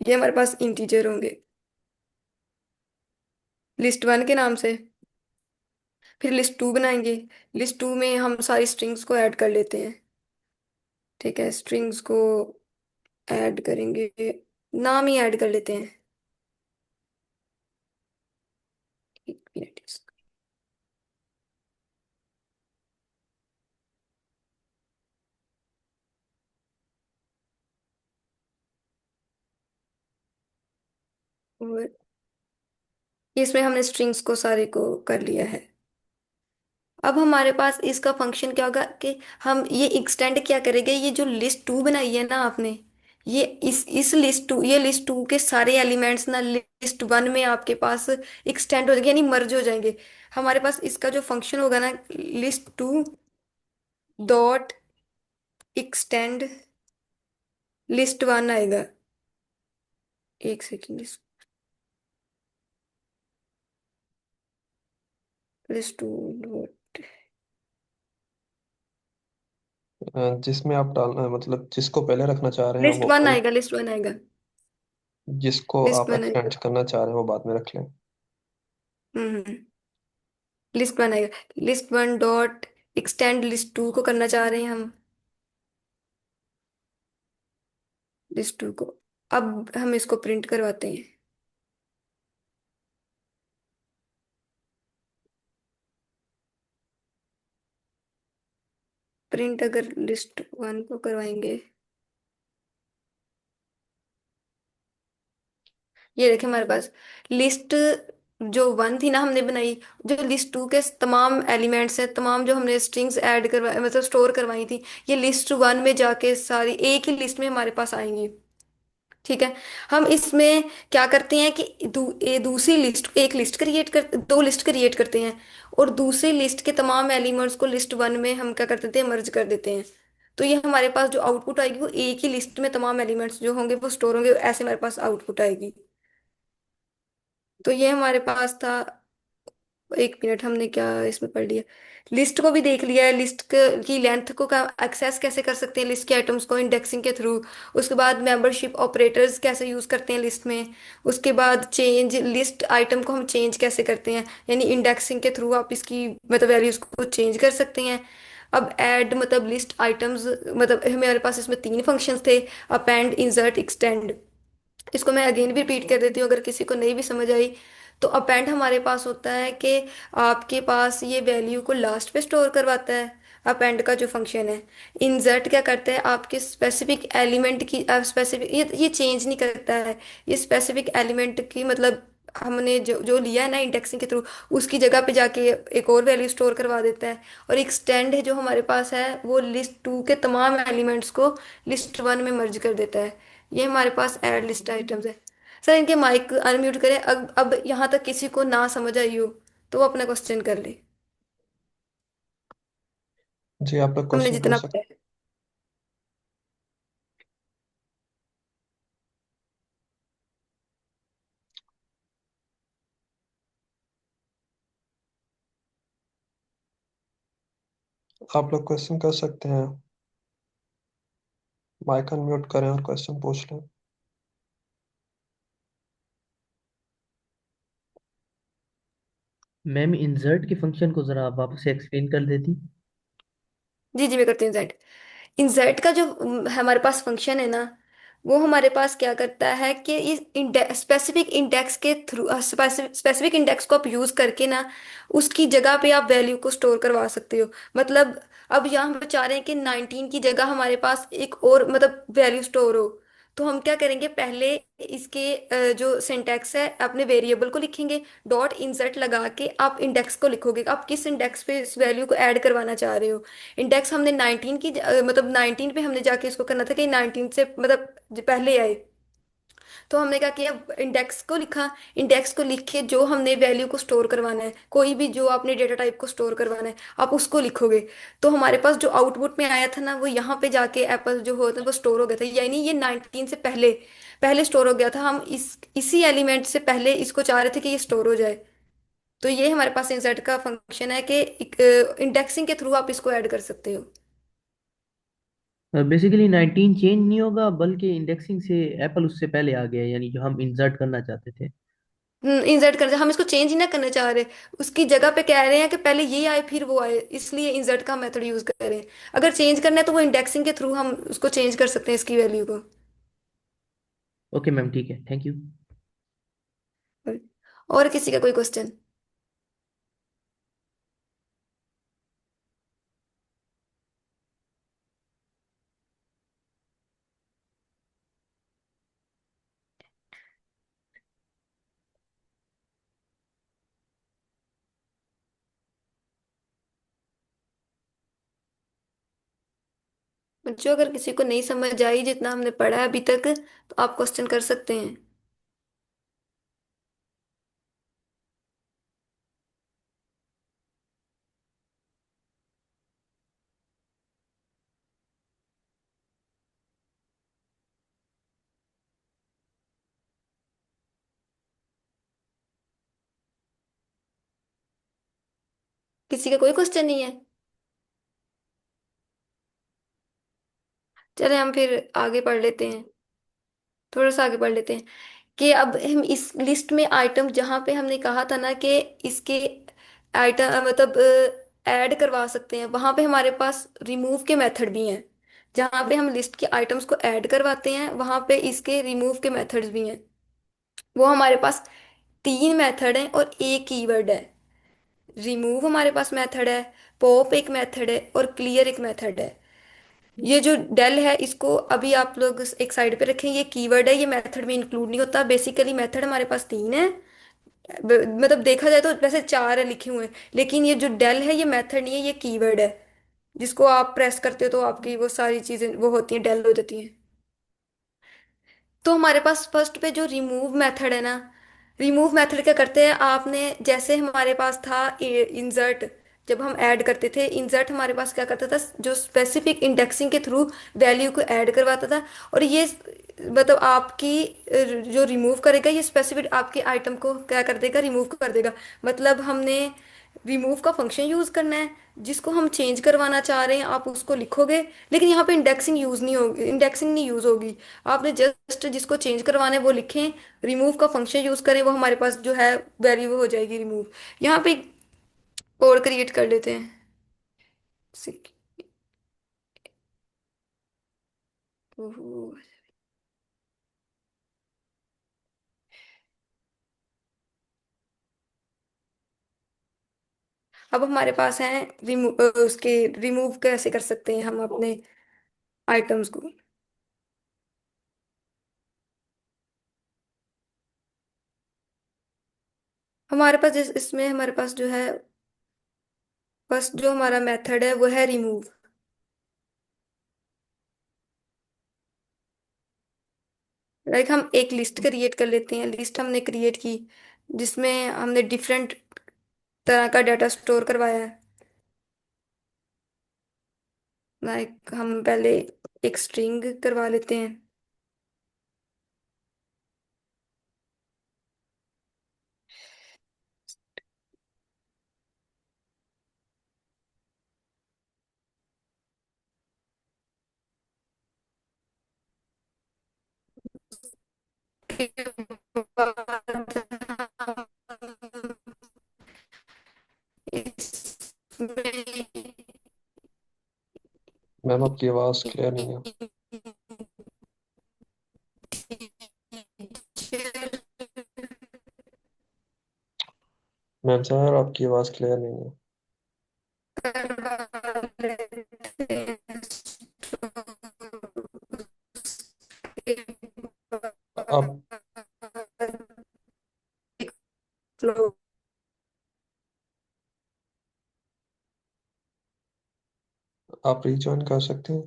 S1: ये हमारे पास इंटीजर होंगे लिस्ट वन के नाम से। फिर लिस्ट टू बनाएंगे। लिस्ट टू में हम सारी स्ट्रिंग्स को ऐड कर लेते हैं। ठीक है, स्ट्रिंग्स को ऐड करेंगे, नाम ही ऐड कर लेते हैं। एक मिनट, और इसमें हमने स्ट्रिंग्स को सारे को कर लिया है। अब हमारे पास इसका फंक्शन क्या होगा कि हम ये एक्सटेंड क्या करेंगे, ये जो लिस्ट टू बनाई है ना आपने, ये इस लिस्ट टू, ये लिस्ट टू के सारे एलिमेंट्स ना लिस्ट वन में आपके पास एक्सटेंड हो जाएंगे, यानी मर्ज हो जाएंगे। हमारे पास इसका जो फंक्शन होगा ना, list to dot extend list one आएगा। एक सेकेंड, लिस्ट टू डॉट,
S2: जिसमें आप मतलब जिसको पहले रखना चाह रहे हैं
S1: लिस्ट
S2: वो
S1: वन
S2: पहले,
S1: आएगा, लिस्ट वन आएगा,
S2: जिसको
S1: लिस्ट
S2: आप
S1: वन आएगा।
S2: एक्सटेंड करना चाह रहे हैं वो बाद में रख लें।
S1: हम्म, लिस्ट वन आएगा। List one dot extend list two को करना चाह रहे हैं हम, लिस्ट टू को। अब हम इसको प्रिंट करवाते हैं। प्रिंट अगर लिस्ट वन को करवाएंगे, ये देखें हमारे पास लिस्ट जो वन थी ना हमने बनाई, जो लिस्ट टू के तमाम एलिमेंट्स हैं, तमाम जो हमने स्ट्रिंग्स ऐड करवाई मतलब स्टोर करवाई थी, ये लिस्ट वन में जाके सारी एक ही लिस्ट में हमारे पास आएंगी। ठीक है। हम इसमें क्या करते हैं कि दूसरी लिस्ट, एक लिस्ट क्रिएट कर, दो लिस्ट क्रिएट करते हैं, और दूसरी लिस्ट के तमाम एलिमेंट्स को लिस्ट वन में हम क्या कर देते हैं, मर्ज कर देते हैं। तो ये हमारे पास जो आउटपुट आएगी वो एक ही लिस्ट में तमाम एलिमेंट्स जो होंगे वो स्टोर होंगे, ऐसे हमारे पास आउटपुट आएगी। तो ये हमारे पास था एक मिनट, हमने क्या इसमें पढ़ लिया? लिस्ट को भी देख लिया है, लिस्ट की लेंथ को का एक्सेस कैसे कर सकते हैं लिस्ट के आइटम्स को इंडेक्सिंग के थ्रू। उसके बाद मेंबरशिप ऑपरेटर्स कैसे यूज करते हैं लिस्ट में। उसके बाद चेंज लिस्ट आइटम को हम चेंज कैसे करते हैं, यानी इंडेक्सिंग के थ्रू आप इसकी मतलब वैल्यूज को चेंज कर सकते हैं। अब ऐड मतलब लिस्ट आइटम्स, मतलब हमारे पास इसमें तीन फंक्शंस थे, अपेंड, इंसर्ट, एक्सटेंड। इसको मैं अगेन भी रिपीट कर देती हूँ अगर किसी को नहीं भी समझ आई। तो अपेंड हमारे पास होता है कि आपके पास ये वैल्यू को लास्ट पे स्टोर करवाता है, अपेंड का जो फंक्शन है। इंसर्ट क्या करता है, आपके स्पेसिफिक एलिमेंट की स्पेसिफिक, ये चेंज नहीं करता है, ये स्पेसिफिक एलिमेंट की मतलब हमने जो जो लिया है ना इंडेक्सिंग के थ्रू, उसकी जगह पे जाके एक और वैल्यू स्टोर करवा देता है। और एक्सटेंड है जो हमारे पास है, वो लिस्ट टू के तमाम एलिमेंट्स को लिस्ट वन में मर्ज कर देता है। ये हमारे पास ऐड लिस्ट आइटम्स है। सर इनके माइक अनम्यूट करें। अब यहाँ तक किसी को ना समझ आई हो तो वो अपना क्वेश्चन कर ले।
S2: जी आप लोग
S1: हमने
S2: क्वेश्चन कर
S1: जितना
S2: सकते।
S1: पढ़ा है।
S2: आप लोग क्वेश्चन कर सकते हैं, माइक अनम्यूट करें और क्वेश्चन पूछ लें।
S3: मैम इंसर्ट के फंक्शन को जरा आप वापस से एक्सप्लेन कर देती।
S1: जी जी, मैं करती हूँ। इंसर्ट का जो हमारे पास फंक्शन है ना, वो हमारे पास क्या करता है कि इस स्पेसिफिक इंडेक्स के थ्रू, स्पेसिफिक इंडेक्स को आप यूज करके ना उसकी जगह पे आप वैल्यू को स्टोर करवा सकते हो। मतलब अब यहाँ हम चाह रहे हैं कि 19 की जगह हमारे पास एक और मतलब वैल्यू स्टोर हो। तो हम क्या करेंगे, पहले इसके जो सिंटैक्स है अपने वेरिएबल को लिखेंगे, डॉट इंसर्ट लगा के आप इंडेक्स को लिखोगे, आप किस इंडेक्स पे इस वैल्यू को ऐड करवाना चाह रहे हो। इंडेक्स हमने 19 की मतलब 19 पे हमने जाके इसको करना था कि 19 से मतलब जो पहले आए। तो हमने क्या किया, इंडेक्स को लिखा, इंडेक्स को लिख के जो हमने वैल्यू को स्टोर करवाना है, कोई भी जो आपने डेटा टाइप को स्टोर करवाना है आप उसको लिखोगे। तो हमारे पास जो आउटपुट में आया था ना, वो यहाँ पे जाके एप्पल जो होता है वो स्टोर हो गया था, यानी ये 19 से पहले पहले स्टोर हो गया था। हम इसी एलिमेंट से पहले इसको चाह रहे थे कि ये स्टोर हो जाए। तो ये हमारे पास इंसर्ट का फंक्शन है कि इंडेक्सिंग के थ्रू आप इसको ऐड कर सकते हो।
S3: बेसिकली 19 चेंज नहीं होगा, बल्कि इंडेक्सिंग से एप्पल उससे पहले आ गया, यानी जो हम इंसर्ट करना चाहते थे।
S1: इंसर्ट कर, हम इसको चेंज ही ना करना चाह रहे, उसकी जगह पे कह रहे हैं कि पहले ये आए फिर वो आए, इसलिए इंसर्ट का मेथड यूज कर रहे हैं। अगर चेंज करना है तो वो इंडेक्सिंग के थ्रू हम उसको चेंज कर सकते हैं इसकी वैल्यू को।
S3: ओके मैम, ठीक है, थैंक यू।
S1: और किसी का कोई क्वेश्चन? बच्चों अगर किसी को नहीं समझ आई जितना हमने पढ़ा है अभी तक, तो आप क्वेश्चन कर सकते हैं। किसी का कोई क्वेश्चन नहीं है? चले हम फिर आगे पढ़ लेते हैं, थोड़ा सा आगे पढ़ लेते हैं। कि अब हम इस लिस्ट में आइटम जहाँ पे हमने कहा था ना कि इसके आइटम मतलब ऐड करवा सकते हैं, वहां पे हमारे पास रिमूव के मेथड भी हैं। जहाँ पे हम लिस्ट के आइटम्स को ऐड करवाते हैं वहां पे इसके रिमूव के मेथड्स भी हैं। वो हमारे पास तीन मेथड हैं और एक कीवर्ड है। रिमूव हमारे पास मेथड है, पॉप एक मेथड है और क्लियर एक मेथड है। ये जो डेल है इसको अभी आप लोग एक साइड पे रखें, ये कीवर्ड है, ये मेथड में इंक्लूड नहीं होता। बेसिकली मेथड हमारे पास तीन है, मतलब देखा जाए तो वैसे चार है लिखे हुए हैं, लेकिन ये जो डेल है ये मेथड नहीं है, ये कीवर्ड है। जिसको आप प्रेस करते हो तो आपकी वो सारी चीजें वो होती हैं, डेल हो जाती हैं। तो हमारे पास फर्स्ट पे जो रिमूव मेथड है ना, रिमूव मेथड क्या करते हैं, आपने जैसे हमारे पास था इंसर्ट, जब हम ऐड करते थे इंसर्ट हमारे पास क्या करता था, जो स्पेसिफिक इंडेक्सिंग के थ्रू वैल्यू को ऐड करवाता था। और ये मतलब आपकी जो रिमूव करेगा ये स्पेसिफिक आपके आइटम को क्या कर देगा, रिमूव कर देगा। मतलब हमने रिमूव का फंक्शन यूज करना है, जिसको हम चेंज करवाना चाह रहे हैं आप उसको लिखोगे, लेकिन यहाँ पे इंडेक्सिंग यूज नहीं होगी, इंडेक्सिंग नहीं यूज होगी। आपने जस्ट जिसको चेंज करवाना है वो लिखें, रिमूव का फंक्शन यूज करें, वो हमारे पास जो है वैल्यू हो जाएगी रिमूव। यहाँ पे कोड क्रिएट कर लेते हैं। ओहो। अब हमारे पास है रिमूव, उसके रिमूव कैसे कर सकते हैं हम अपने आइटम्स को। हमारे पास इसमें हमारे पास जो है फर्स्ट जो हमारा मेथड है वो है रिमूव। लाइक हम एक लिस्ट क्रिएट कर लेते हैं, लिस्ट हमने क्रिएट की जिसमें हमने डिफरेंट तरह का डाटा स्टोर करवाया है। लाइक हम पहले एक स्ट्रिंग करवा लेते हैं। उसके बाद इसमें
S2: मैम आपकी आवाज़ क्लियर नहीं है। मैम सर आपकी आवाज़ क्लियर नहीं है।
S1: करवा लेते हैं।
S2: आप
S1: फ्लो
S2: आप रीजॉइन कर सकते हैं।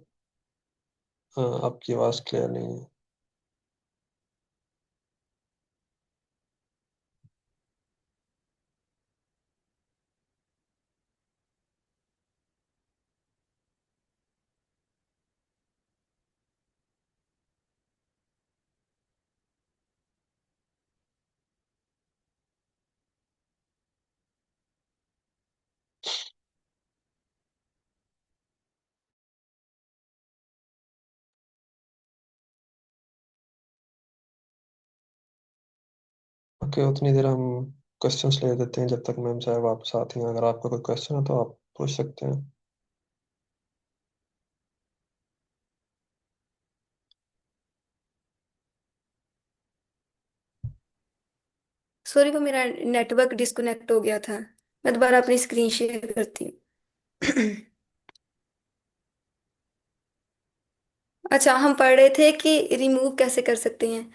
S2: हाँ, आपकी आवाज़ क्लियर नहीं है। ओके, उतनी देर हम क्वेश्चंस ले लेते हैं जब तक मैम साहब वापस आती हैं। अगर आपका कोई क्वेश्चन है तो आप पूछ सकते हैं।
S1: सॉरी, वो मेरा नेटवर्क डिस्कनेक्ट हो गया था। मैं दोबारा अपनी स्क्रीन शेयर करती हूँ। अच्छा, हम पढ़ रहे थे कि रिमूव कैसे कर सकते हैं।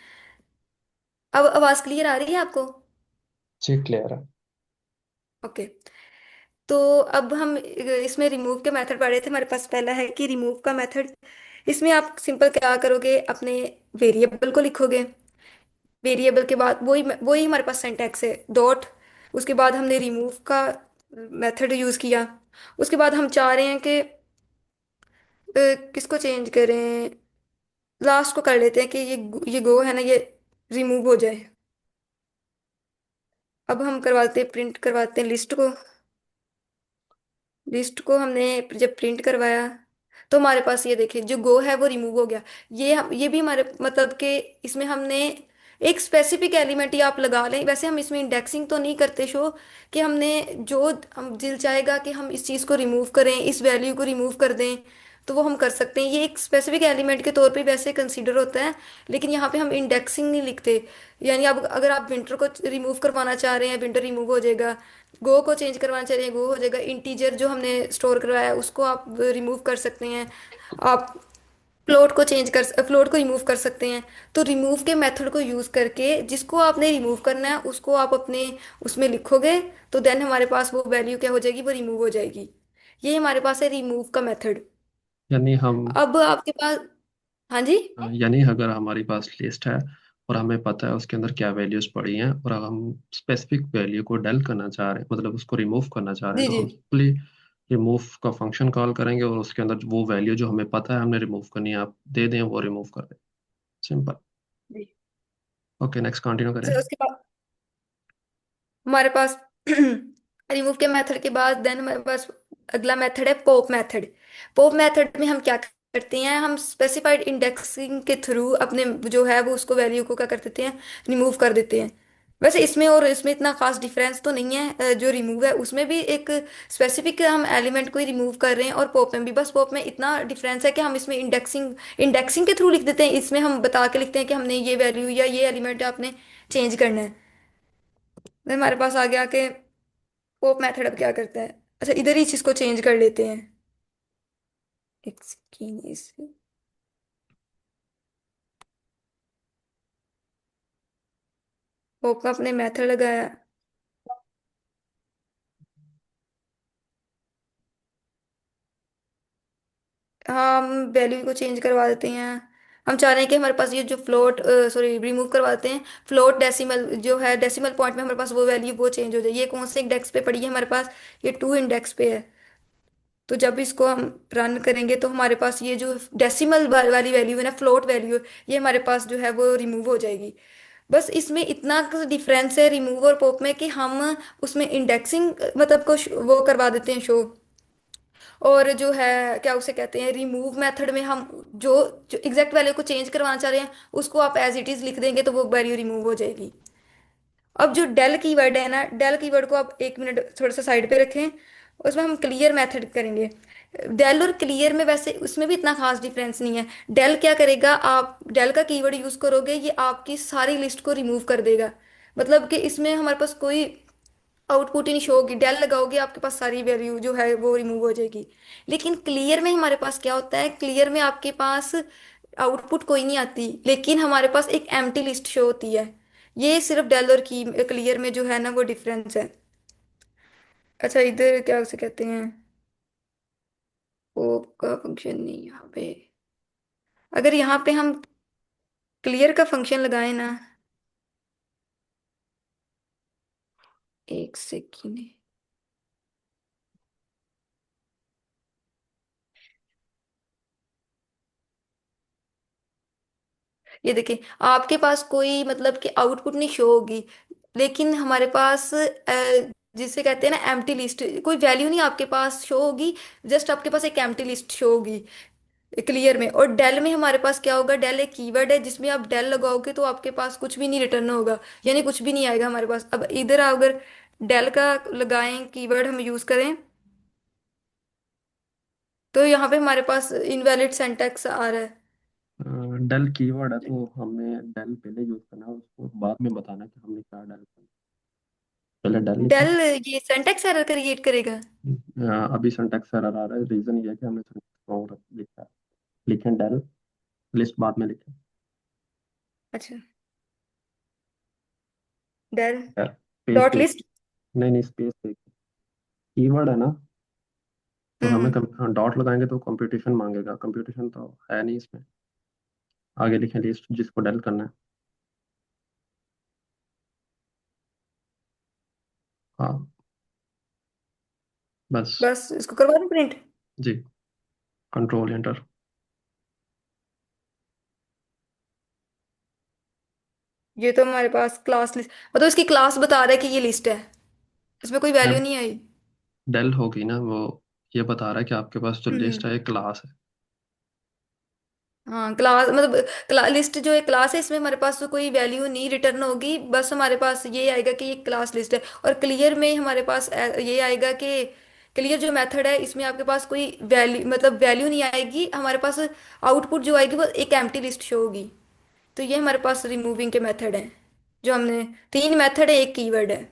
S1: अब आवाज क्लियर आ रही है आपको?
S2: जी क्लियर है।
S1: ओके। तो अब हम इसमें रिमूव के मेथड पढ़ रहे थे। हमारे पास पहला है कि रिमूव का मेथड। इसमें आप सिंपल क्या करोगे, अपने वेरिएबल को लिखोगे। वेरिएबल के बाद वही वही हमारे पास सिंटैक्स है, डॉट। उसके बाद हमने रिमूव का मेथड यूज किया। उसके बाद हम चाह रहे हैं कि किसको चेंज करें। लास्ट को कर लेते हैं कि ये गो है ना, ये रिमूव हो जाए। अब हम करवाते हैं, प्रिंट करवाते हैं लिस्ट को। लिस्ट को हमने जब प्रिंट करवाया तो हमारे पास ये देखिए जो गो है वो रिमूव हो गया। ये भी हमारे मतलब कि इसमें हमने एक स्पेसिफिक एलिमेंट ही आप लगा लें। वैसे हम इसमें इंडेक्सिंग तो नहीं करते शो, कि हमने जो हम दिल चाहेगा कि हम इस चीज़ को रिमूव करें, इस वैल्यू को रिमूव कर दें, तो वो हम कर सकते हैं। ये एक स्पेसिफिक एलिमेंट के तौर पे वैसे कंसीडर होता है, लेकिन यहाँ पे हम इंडेक्सिंग नहीं लिखते। यानी अब अगर आप विंटर को रिमूव करवाना चाह रहे हैं, विंटर रिमूव हो जाएगा। गो को चेंज करवाना चाहिए, गो हो जाएगा। इंटीजर जो हमने स्टोर करवाया है उसको आप रिमूव कर सकते हैं। आप फ्लोट को रिमूव कर सकते हैं। तो रिमूव के मेथड को यूज करके जिसको आपने रिमूव करना है उसको आप अपने उसमें लिखोगे, तो देन हमारे पास वो वैल्यू क्या हो जाएगी, वो रिमूव हो जाएगी। ये हमारे पास है रिमूव का मेथड।
S2: यानी हम
S1: अब आपके पास, हाँ जी।
S2: यानी अगर हमारे पास लिस्ट है और हमें पता है उसके अंदर क्या वैल्यूज पड़ी हैं, और अगर हम स्पेसिफिक वैल्यू को डल करना चाह रहे हैं, मतलब उसको रिमूव करना चाह रहे हैं,
S1: जी
S2: तो
S1: जी।
S2: हम सिंपली रिमूव का फंक्शन कॉल करेंगे और उसके अंदर वो वैल्यू जो हमें पता है हमने रिमूव करनी है, आप दे दें वो रिमूव कर दें। सिंपल।
S1: जी।
S2: ओके, नेक्स्ट कंटिन्यू करें।
S1: सर उसके बाद हमारे पास रिमूव के मेथड के बाद देन हमारे पास अगला मेथड है पॉप मेथड। पॉप मेथड में हम क्या करते हैं, हम स्पेसिफाइड इंडेक्सिंग के थ्रू अपने जो है वो उसको वैल्यू को क्या कर देते हैं, रिमूव कर देते हैं। वैसे इसमें और इसमें इतना खास डिफरेंस तो नहीं है। जो रिमूव है उसमें भी एक स्पेसिफिक हम एलिमेंट को ही रिमूव कर रहे हैं, और पॉप में भी बस पॉप में इतना डिफरेंस है कि हम इसमें इंडेक्सिंग इंडेक्सिंग के थ्रू लिख देते हैं, इसमें हम बता के लिखते हैं कि हमने ये वैल्यू या ये एलिमेंट आपने चेंज करना है। फिर हमारे पास आ गया कि पोप मेथड अब क्या करता है। अच्छा, इधर ही चीज को चेंज कर लेते हैं। एक्सक्यूज, पोप का अपने मेथड लगाया। हम वैल्यू को चेंज करवा देते हैं। हम चाह रहे हैं कि हमारे पास ये जो फ्लोट, सॉरी रिमूव करवाते हैं फ्लोट डेसिमल जो है, डेसिमल पॉइंट में हमारे पास वो वैल्यू वो चेंज हो जाए। ये कौन से इंडेक्स पे पड़ी है हमारे पास, ये 2 इंडेक्स पे है। तो जब इसको हम रन करेंगे तो हमारे पास ये जो डेसिमल वाली वैल्यू है ना, फ्लोट वैल्यू, ये हमारे पास जो है वो रिमूव हो जाएगी। बस इसमें इतना डिफरेंस है रिमूव और पॉप में कि हम उसमें इंडेक्सिंग मतलब को वो करवा देते हैं शो। और जो है क्या उसे कहते हैं, रिमूव मेथड में हम जो जो एग्जैक्ट वैल्यू को चेंज करवाना चाह रहे हैं उसको आप एज इट इज लिख देंगे तो वो वैल्यू रिमूव हो जाएगी। अब जो डेल कीवर्ड है ना, डेल कीवर्ड को आप 1 मिनट थोड़ा सा साइड पे रखें, उसमें हम क्लियर मेथड करेंगे। डेल और क्लियर में वैसे उसमें भी इतना खास डिफरेंस नहीं है। डेल क्या करेगा, आप डेल का कीवर्ड यूज करोगे ये आपकी सारी लिस्ट को रिमूव कर देगा। मतलब कि इसमें हमारे पास कोई आउटपुट ही नहीं शो होगी, डेल लगाओगे आपके पास सारी वैल्यू जो है वो रिमूव हो जाएगी। लेकिन क्लियर में हमारे पास क्या होता है, क्लियर में आपके पास आउटपुट कोई नहीं आती, लेकिन हमारे पास एक एम्प्टी लिस्ट शो होती है। ये सिर्फ डेल और की क्लियर में जो है ना वो डिफरेंस है। अच्छा, इधर क्या उसे कहते हैं, वो का फंक्शन नहीं यहाँ पे। अगर यहाँ पे हम क्लियर का फंक्शन लगाए ना, एक सेकेंड, ये देखिए आपके पास कोई मतलब कि आउटपुट नहीं शो होगी, लेकिन हमारे पास जिसे कहते हैं ना एम्प्टी लिस्ट, कोई वैल्यू नहीं आपके पास शो होगी, जस्ट आपके पास एक एम्प्टी लिस्ट शो होगी क्लियर में। और डेल में हमारे पास क्या होगा, डेल एक कीवर्ड है जिसमें आप डेल लगाओगे तो आपके पास कुछ भी नहीं रिटर्न होगा, यानी कुछ भी नहीं आएगा हमारे पास। अब इधर अगर डेल का लगाएं कीवर्ड हम यूज करें तो यहाँ पे हमारे पास इनवैलिड सिंटैक्स आ रहा है।
S2: डेल कीवर्ड है तो हमें डेल पहले यूज करना है, उसको बाद में बताना कि हमने क्या डेल करना। पहले डेल लिखें।
S1: डेल ये सिंटैक्स एरर क्रिएट करेगा।
S2: अभी सिंटैक्स एरर आ रहा है, रीजन ये है कि हमने सिंटैक्स रॉन्ग लिखा है। लिखें डेल, लिस्ट बाद में लिखें।
S1: अच्छा, डेल
S2: स्पेस
S1: डॉट
S2: देख,
S1: लिस्ट।
S2: नहीं नहीं स्पेस देख, कीवर्ड है ना, तो हमें
S1: हम्म।
S2: डॉट लगाएंगे तो कंप्यूटेशन मांगेगा, कंप्यूटेशन तो है नहीं इसमें। आगे लिखें लिस्ट जिसको डेल करना है। हाँ, बस।
S1: बस इसको करवा दूं प्रिंट।
S2: जी, कंट्रोल एंटर।
S1: ये तो हमारे पास क्लास लिस्ट, मतलब इसकी क्लास बता रहा है कि ये लिस्ट है, इसमें कोई वैल्यू नहीं आई।
S2: डेल होगी ना वो, ये बता रहा है कि आपके पास जो लिस्ट
S1: हम्म।
S2: है एक क्लास है।
S1: हाँ क्लास मतलब लिस्ट जो है क्लास है, इसमें हमारे पास तो कोई वैल्यू नहीं रिटर्न होगी, बस हमारे पास ये आएगा कि ये क्लास लिस्ट है। और क्लियर में हमारे पास ये आएगा कि क्लियर जो मेथड है इसमें आपके पास कोई वैल्यू मतलब वैल्यू नहीं आएगी, हमारे पास आउटपुट जो आएगी वो एक एम्प्टी लिस्ट शो होगी। तो ये हमारे पास रिमूविंग के मेथड हैं, जो हमने 3 मेथड है, एक कीवर्ड है।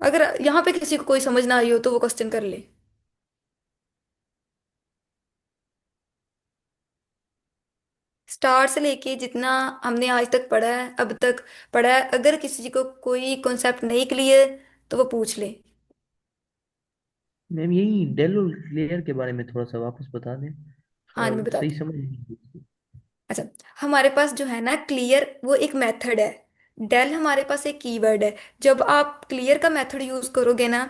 S1: अगर यहाँ पे किसी को कोई समझ ना आई हो तो वो क्वेश्चन कर ले। स्टार्ट से लेके जितना हमने आज तक पढ़ा है अब तक पढ़ा है, अगर किसी को कोई कॉन्सेप्ट नहीं क्लियर तो वो पूछ ले।
S3: मैम यही डेल और क्लियर के बारे में थोड़ा सा वापस बता दें,
S1: हाँ मैं
S3: सही
S1: बताती हूँ।
S3: समझ नहीं आई।
S1: अच्छा, हमारे पास जो है ना क्लियर वो एक मेथड है, डेल हमारे पास एक कीवर्ड है। जब आप क्लियर का मेथड यूज करोगे ना,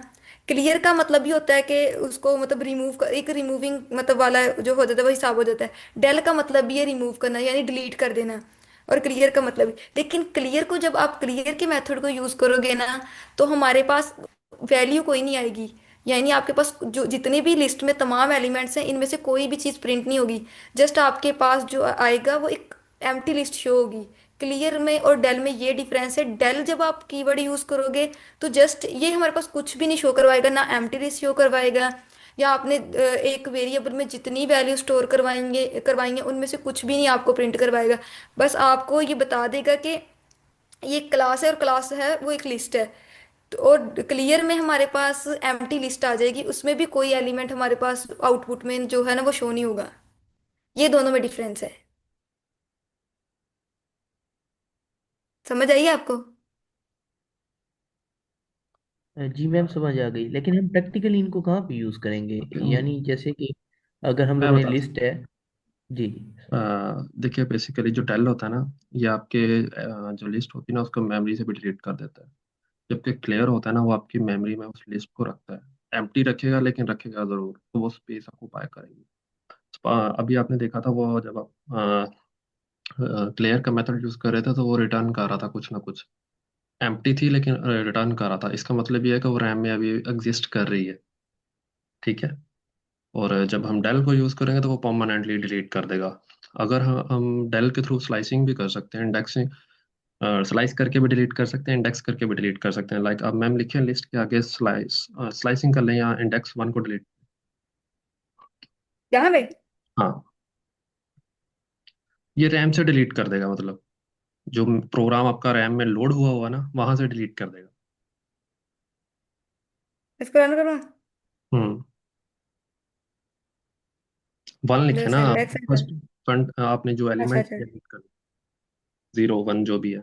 S1: क्लियर का मतलब ही होता है कि उसको मतलब रिमूव कर, एक रिमूविंग मतलब वाला जो हो जाता है वो हिसाब हो जाता है। डेल का मतलब भी है रिमूव करना यानी डिलीट कर देना। और क्लियर का मतलब लेकिन क्लियर को जब आप क्लियर के मेथड को यूज करोगे ना, तो हमारे पास वैल्यू कोई नहीं आएगी। यानी आपके पास जो जितने भी लिस्ट में तमाम एलिमेंट्स हैं इनमें से कोई भी चीज़ प्रिंट नहीं होगी। जस्ट आपके पास जो आएगा वो एक एम्प्टी लिस्ट शो होगी। क्लियर में और डेल में ये डिफरेंस है, डेल जब आप कीवर्ड यूज करोगे तो जस्ट ये हमारे पास कुछ भी नहीं शो करवाएगा, ना एम्प्टी लिस्ट शो करवाएगा। या आपने एक वेरिएबल में जितनी वैल्यू स्टोर करवाएंगे करवाएंगे उनमें से कुछ भी नहीं आपको प्रिंट करवाएगा। बस आपको ये बता देगा कि ये क्लास है और क्लास है वो एक लिस्ट है। तो और क्लियर में हमारे पास एम्प्टी लिस्ट आ जाएगी, उसमें भी कोई एलिमेंट हमारे पास आउटपुट में जो है ना वो शो नहीं होगा। ये दोनों में डिफरेंस है। समझ आइए आपको?
S3: जी मैम समझ आ गई, लेकिन हम प्रैक्टिकली इनको कहाँ पे यूज करेंगे?
S2: ओके,
S3: यानी जैसे कि अगर हम
S2: मैं
S3: लोगों ने
S2: बताता
S3: लिस्ट है। जी जी
S2: हूँ।
S3: सॉरी।
S2: देखिए, बेसिकली जो डेल होता है ना, ये आपके जो लिस्ट होती है ना उसको मेमोरी से भी डिलीट कर देता है। जबकि क्लियर होता है ना, वो आपकी मेमोरी में उस लिस्ट को रखता है। एम्प्टी रखेगा लेकिन रखेगा जरूर, तो वो स्पेस ऑक्यूपाई करेगी। अभी आपने देखा था वो जब आप क्लियर का मेथड यूज कर रहे थे तो वो रिटर्न कर रहा था कुछ ना कुछ। एम्प्टी थी लेकिन रिटर्न कर रहा था। इसका मतलब ये है कि वो रैम में अभी एग्जिस्ट कर रही है। ठीक है। और जब हम डेल को यूज करेंगे तो वो परमानेंटली डिलीट कर देगा। अगर हम डेल के थ्रू स्लाइसिंग भी कर सकते हैं, इंडेक्सिंग, स्लाइस करके भी डिलीट कर सकते हैं, इंडेक्स करके भी डिलीट कर सकते हैं। लाइक अब मैम लिखे लिस्ट के आगे स्लाइसिंग कर लें या इंडेक्स वन को डिलीट।
S1: यहाँ पे
S2: हाँ, ये रैम से डिलीट कर देगा, मतलब जो प्रोग्राम आपका रैम में लोड हुआ हुआ ना वहां से डिलीट कर देगा।
S1: इसको रन करूँ?
S2: हम्म। वन लिखे ना।
S1: जैसे इंडेक्स है।
S2: फर्स्ट फ्रंट आपने जो
S1: अच्छा
S2: एलिमेंट
S1: अच्छा।
S2: डिलीट कर, जीरो वन जो भी है।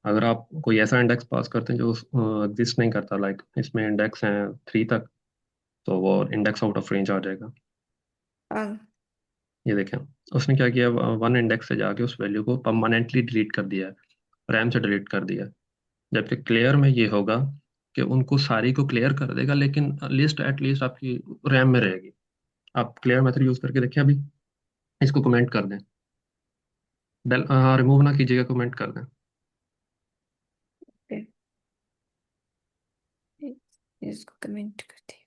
S2: अगर आप कोई ऐसा इंडेक्स पास करते हैं जो एग्जिस्ट नहीं करता, लाइक इसमें इंडेक्स हैं थ्री तक, तो वो इंडेक्स आउट ऑफ रेंज आ जाएगा।
S1: हाँ।
S2: ये देखें, उसने क्या किया, वन इंडेक्स से जाके उस वैल्यू को परमानेंटली डिलीट कर दिया है, रैम से डिलीट कर दिया है। जबकि क्लियर में ये होगा कि उनको सारी को क्लियर कर देगा लेकिन लिस्ट एटलीस्ट आपकी रैम में रहेगी। आप क्लियर मेथड यूज करके देखिए अभी। इसको कमेंट कर दें। डेल रिमूव ना कीजिएगा, कमेंट कर दें।
S1: ओके, इसको कमेंट करते हैं।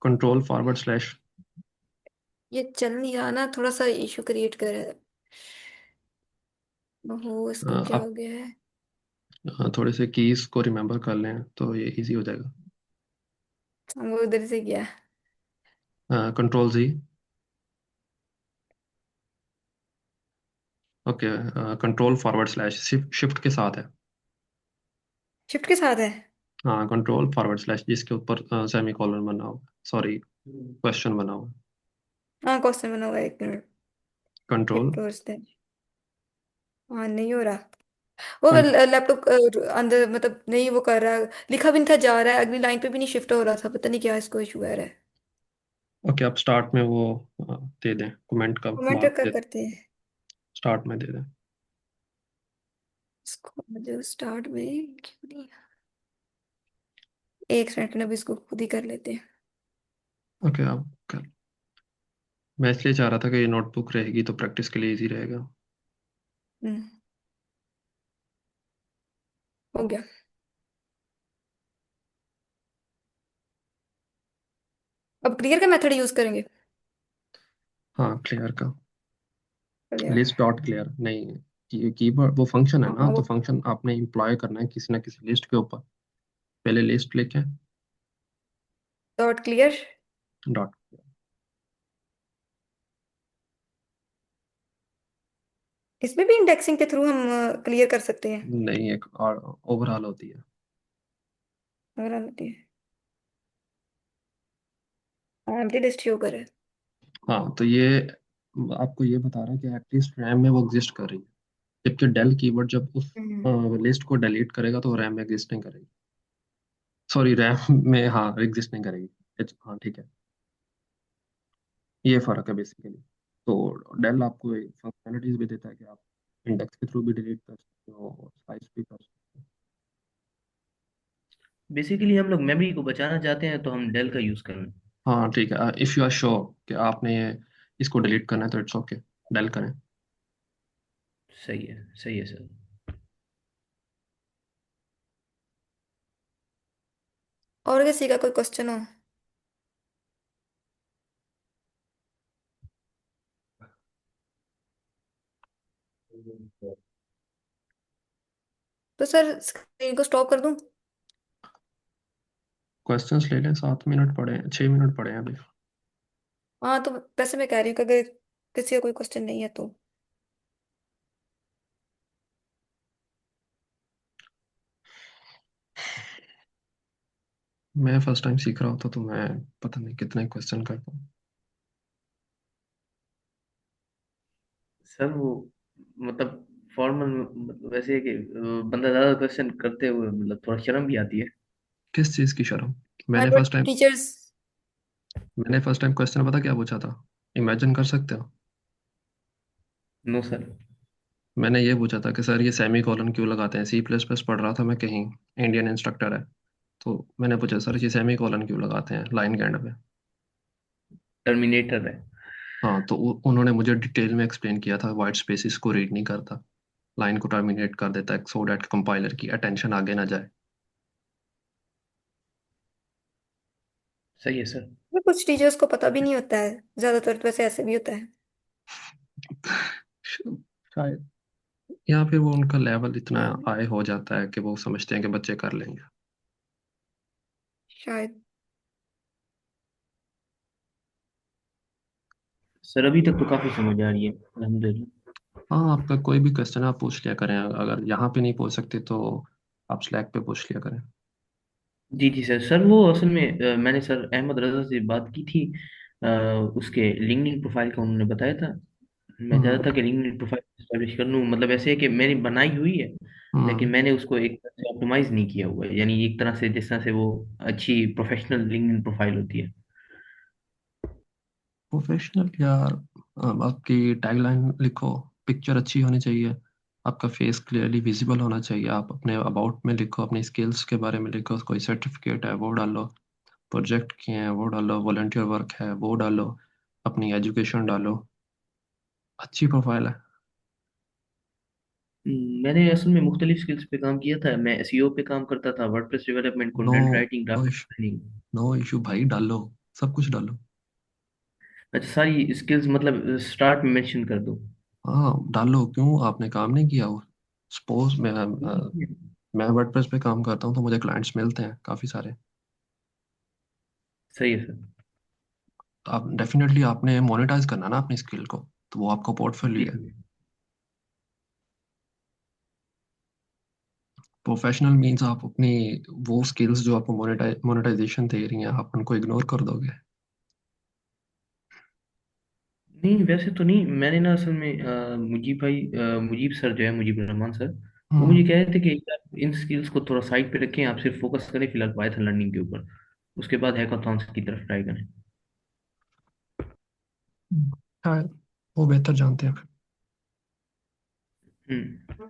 S2: Control forward slash.
S1: ये चल नहीं रहा ना, थोड़ा सा इशू क्रिएट कर रहा है। ओहो, इसको क्या
S2: आप
S1: हो गया है?
S2: थोड़े से कीज को रिमेंबर कर लें तो ये इजी हो जाएगा।
S1: वो उधर से गया।
S2: Control G. Okay. Control forward slash shift के साथ है।
S1: शिफ्ट के साथ है?
S2: हाँ, कंट्रोल फॉरवर्ड स्लैश जिसके ऊपर सेमी कॉलन बना हो, सॉरी, क्वेश्चन बना हो।
S1: हाँ, क्वेश्चन बना हुआ है, एक मिनट।
S2: कंट्रोल।
S1: शिफ्ट और स्लैश। हाँ, नहीं हो रहा। वो
S2: कं,
S1: लैपटॉप अंदर मतलब नहीं वो कर रहा। लिखा भी नहीं था जा रहा है, अगली लाइन पे भी नहीं शिफ्ट हो रहा था, पता नहीं क्या इसको इशू आ रहा है।
S2: ओके, आप स्टार्ट में वो दे दें, कमेंट का
S1: कमेंट
S2: मार्क
S1: कर
S2: दे दें।
S1: करते हैं
S2: स्टार्ट में दे दें।
S1: इसको, मुझे स्टार्ट में क्यों नहीं? एक सेकंड, अब इसको खुद ही कर लेते हैं।
S2: ओके, आप कर। मैं इसलिए चाह रहा था कि ये नोटबुक रहेगी तो प्रैक्टिस के लिए इजी रहेगा।
S1: हम्म, हो गया। अब क्लियर का मेथड यूज करेंगे।
S2: हाँ, क्लियर का।
S1: क्लियर।
S2: लिस्ट डॉट क्लियर नहीं, कीवर्ड वो फंक्शन है
S1: हाँ
S2: ना, तो
S1: वो
S2: फंक्शन आपने इम्प्लॉय करना है किसी ना किसी लिस्ट के ऊपर। पहले लिस्ट लिखें।
S1: Dot clear.
S2: डॉट।
S1: इसमें भी इंडेक्सिंग के थ्रू हम क्लियर कर सकते हैं।
S2: नहीं, एक और ओवरऑल होती है।
S1: अगर आती है एम्प्टी लिस्ट शो करे।
S2: हाँ, तो ये आपको ये बता रहा है कि एटलीस्ट रैम में वो एग्जिस्ट कर रही है। जबकि डेल कीवर्ड जब उस
S1: हम्म।
S2: लिस्ट को डिलीट करेगा तो रैम में एग्जिस्ट नहीं करेगी। सॉरी, रैम में हाँ एग्जिस्ट नहीं करेगी। हाँ ठीक है। ये फर्क है बेसिकली। तो डेल आपको फंक्शनलिटीज भी देता है कि आप इंडेक्स के थ्रू भी डिलीट कर सकते हो और स्लाइस भी कर सकते
S3: बेसिकली हम लोग मेमोरी को बचाना चाहते हैं तो हम डेल का यूज करना।
S2: हाँ ठीक है, इफ़ यू आर श्योर कि आपने इसको डिलीट करना है तो इट्स ओके, डेल करें।
S3: सही है सर।
S1: और किसी का कोई क्वेश्चन हो तो सर स्क्रीन को स्टॉप कर दूं?
S2: क्वेश्चंस ले लें, 7 मिनट पड़े हैं, 6 मिनट पड़े हैं अभी।
S1: हाँ, तो वैसे मैं कह रही हूँ कि अगर किसी का कोई क्वेश्चन नहीं है तो।
S2: मैं फर्स्ट टाइम सीख रहा होता तो मैं पता नहीं कितने क्वेश्चन कर पाऊँ।
S3: सर वो मतलब फॉर्मल मतलब वैसे है कि बंदा ज्यादा क्वेश्चन करते हुए मतलब थोड़ा शर्म भी आती है।
S2: किस चीज़ की शर्म?
S1: हाँ,
S2: मैंने
S1: तो
S2: फर्स्ट टाइम
S1: टीचर्स।
S2: मैंने फर्स्ट टाइम क्वेश्चन पता क्या पूछा था? इमेजिन कर सकते हो?
S3: No sir.
S2: मैंने ये पूछा था कि सर ये सेमी कॉलन क्यों लगाते हैं। सी प्लस प्लस पढ़ रहा था मैं कहीं, इंडियन इंस्ट्रक्टर है, तो मैंने पूछा सर ये सेमी कॉलन क्यों लगाते हैं लाइन के एंड पे।
S3: टर्मिनेटर है।
S2: हाँ, तो उन्होंने मुझे डिटेल में एक्सप्लेन किया था, वाइट स्पेसिस को रीड नहीं करता, लाइन को टर्मिनेट कर देता है सो डैट कंपाइलर की अटेंशन आगे ना जाए।
S3: सही है सर।
S1: कुछ टीचर्स को पता भी नहीं होता है, ज्यादातर तो वैसे ऐसे भी होता है।
S2: शायद, या फिर वो उनका लेवल इतना हाई हो जाता है कि वो समझते हैं कि बच्चे कर लेंगे।
S1: शायद।
S3: सर अभी तक तो काफी समझ आ रही है अल्हम्दुलिल्लाह।
S2: हाँ, आपका कोई भी क्वेश्चन आप पूछ लिया करें, अगर यहाँ पे नहीं पूछ सकते तो आप स्लैक पे पूछ लिया करें।
S3: जी जी सर। सर वो असल में मैंने सर अहमद रजा से बात की थी। उसके लिंक्डइन प्रोफाइल का उन्होंने बताया था। मैं
S2: हम्म।
S3: चाहता था कि लिंक्डइन प्रोफाइल एस्टेब्लिश कर लूँ, मतलब ऐसे है कि मैंने बनाई हुई है लेकिन
S2: हम्म।
S3: मैंने उसको एक तरह से ऑप्टिमाइज नहीं किया हुआ है, यानी एक तरह से जिस तरह से वो अच्छी प्रोफेशनल लिंक्डइन प्रोफाइल होती है।
S2: प्रोफेशनल यार, अब आपकी टैगलाइन लिखो, पिक्चर अच्छी होनी चाहिए, आपका फेस क्लियरली विजिबल होना चाहिए, आप अपने अबाउट में लिखो, अपनी स्किल्स के बारे में लिखो, कोई सर्टिफिकेट है वो डालो, प्रोजेक्ट किए हैं वो डालो, वॉलंटियर वर्क है वो डालो, अपनी एजुकेशन डालो। अच्छी प्रोफाइल है।
S3: मैंने असल में मुख्तलिफ स्किल्स पे काम किया था। मैं एसईओ पे काम करता था, WordPress development,
S2: no,
S3: content writing,
S2: no
S3: graphic
S2: issue,
S3: designing.
S2: No issue भाई, डालो, सब कुछ डालो।
S3: अच्छा, सारी स्किल्स मतलब स्टार्ट में मेंशन कर दूं?
S2: हाँ डालो, क्यों आपने काम नहीं किया हो? सपोज मैं वर्डप्रेस पे काम करता हूँ तो मुझे क्लाइंट्स मिलते हैं काफ़ी सारे,
S3: सही है सर।
S2: तो आप डेफिनेटली आपने मोनेटाइज करना ना अपनी स्किल को, तो वो आपका
S3: जी
S2: पोर्टफोलियो है।
S3: जी।
S2: प्रोफेशनल मीन्स आप अपनी वो स्किल्स जो आपको मोनेटाइजेशन दे रही हैं आप उनको इग्नोर कर दोगे।
S3: नहीं वैसे तो नहीं, मैंने ना असल में मुजीब भाई, मुजीब सर जो है, मुजीब रहमान सर, वो मुझे
S2: हम्म।
S3: कह रहे थे कि आप इन स्किल्स को थोड़ा साइड पे रखें, आप सिर्फ फोकस करें फिलहाल पाइथन लर्निंग के ऊपर, उसके बाद हैकाथॉन्स की तरफ ट्राई करें।
S2: शायद वो बेहतर जानते हैं।
S3: हम्म।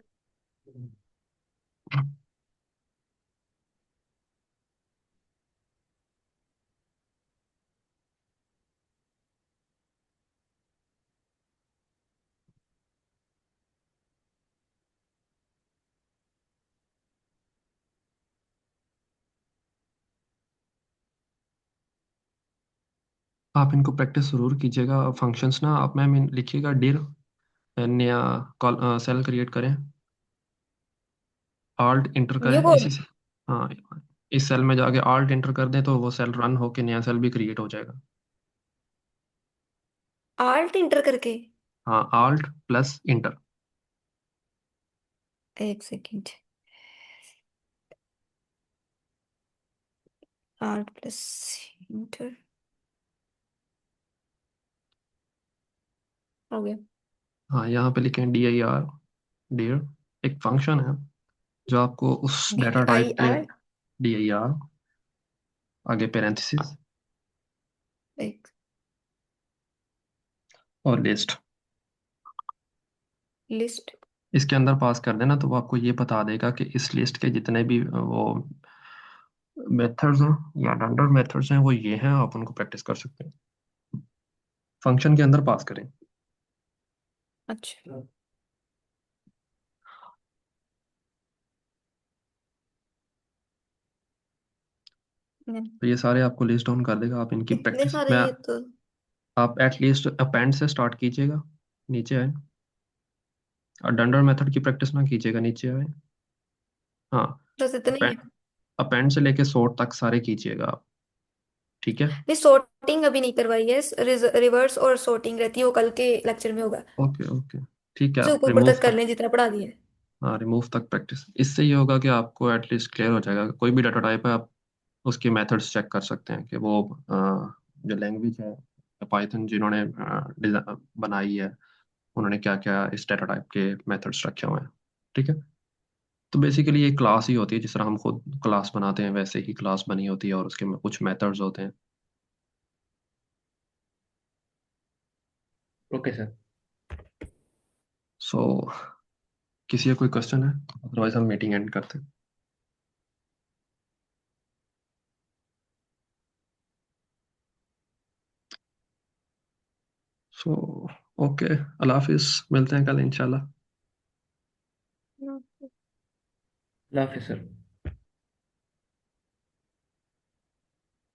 S2: आप इनको प्रैक्टिस जरूर कीजिएगा। फंक्शंस ना आप मैम लिखिएगा, डिर नया सेल क्रिएट करें, आल्ट इंटर
S1: न्यू
S2: करें
S1: कोड।
S2: इसी से। हाँ, इस सेल में जाके आल्ट इंटर कर दें तो वो सेल रन होके नया सेल भी क्रिएट हो जाएगा।
S1: आल्ट इंटर करके?
S2: हाँ, आल्ट प्लस इंटर।
S1: एक सेकेंड। Alt plus inter. हो गया।
S2: हाँ, यहाँ पे लिखें dir, dir एक फंक्शन है जो आपको उस
S1: डी
S2: डाटा
S1: आई
S2: टाइप पे,
S1: आर
S2: dir आगे पेरेंथेसिस
S1: एक
S2: और लिस्ट,
S1: लिस्ट।
S2: इसके अंदर पास कर देना तो वो आपको ये बता देगा कि इस लिस्ट के जितने भी वो मेथड्स हैं या डंडर मेथड्स हैं, वो ये हैं, आप उनको प्रैक्टिस कर सकते हैं। फंक्शन के अंदर पास करें।
S1: अच्छा। हम्म,
S2: तो ये सारे आपको लिस्ट डाउन कर देगा, आप इनकी
S1: इतने
S2: प्रैक्टिस
S1: सारे
S2: में
S1: ये तो।
S2: आप एटलीस्ट अपेंड से स्टार्ट कीजिएगा, नीचे आए। और डंडर मेथड की प्रैक्टिस ना कीजिएगा, नीचे आए। हाँ,
S1: बस इतने ही
S2: अपेंड
S1: है।
S2: अपेंड से लेके सोर्ट तक सारे कीजिएगा आप। ठीक है।
S1: नहीं, sorting अभी नहीं करवाई है। रिवर्स और sorting रहती है, वो कल के लेक्चर में होगा।
S2: ओके ओके, ठीक है,
S1: उसे
S2: आप
S1: ऊपर ऊपर
S2: रिमूव
S1: तक कर
S2: तक।
S1: लें जितना पढ़ा दिया है।
S2: हाँ, रिमूव तक प्रैक्टिस, इससे ये होगा कि आपको एटलीस्ट क्लियर हो जाएगा। कोई भी डाटा टाइप है, आप उसकी मेथड्स चेक कर सकते हैं कि वो जो लैंग्वेज है पाइथन जिन्होंने बनाई है, उन्होंने क्या क्या इस डाटा टाइप के मेथड्स रखे हुए हैं। ठीक है। तो बेसिकली ये क्लास ही होती है, जिस तरह हम खुद क्लास बनाते हैं वैसे ही क्लास बनी होती है, और उसके में कुछ मेथड्स होते हैं।
S3: Okay sir.
S2: सो किसी का कोई क्वेश्चन है? अदरवाइज हम मीटिंग एंड करते हैं। सो ओके, अल्लाह हाफिज, मिलते हैं कल इंशाल्लाह।
S3: अल्लाह हाफिज़ सर।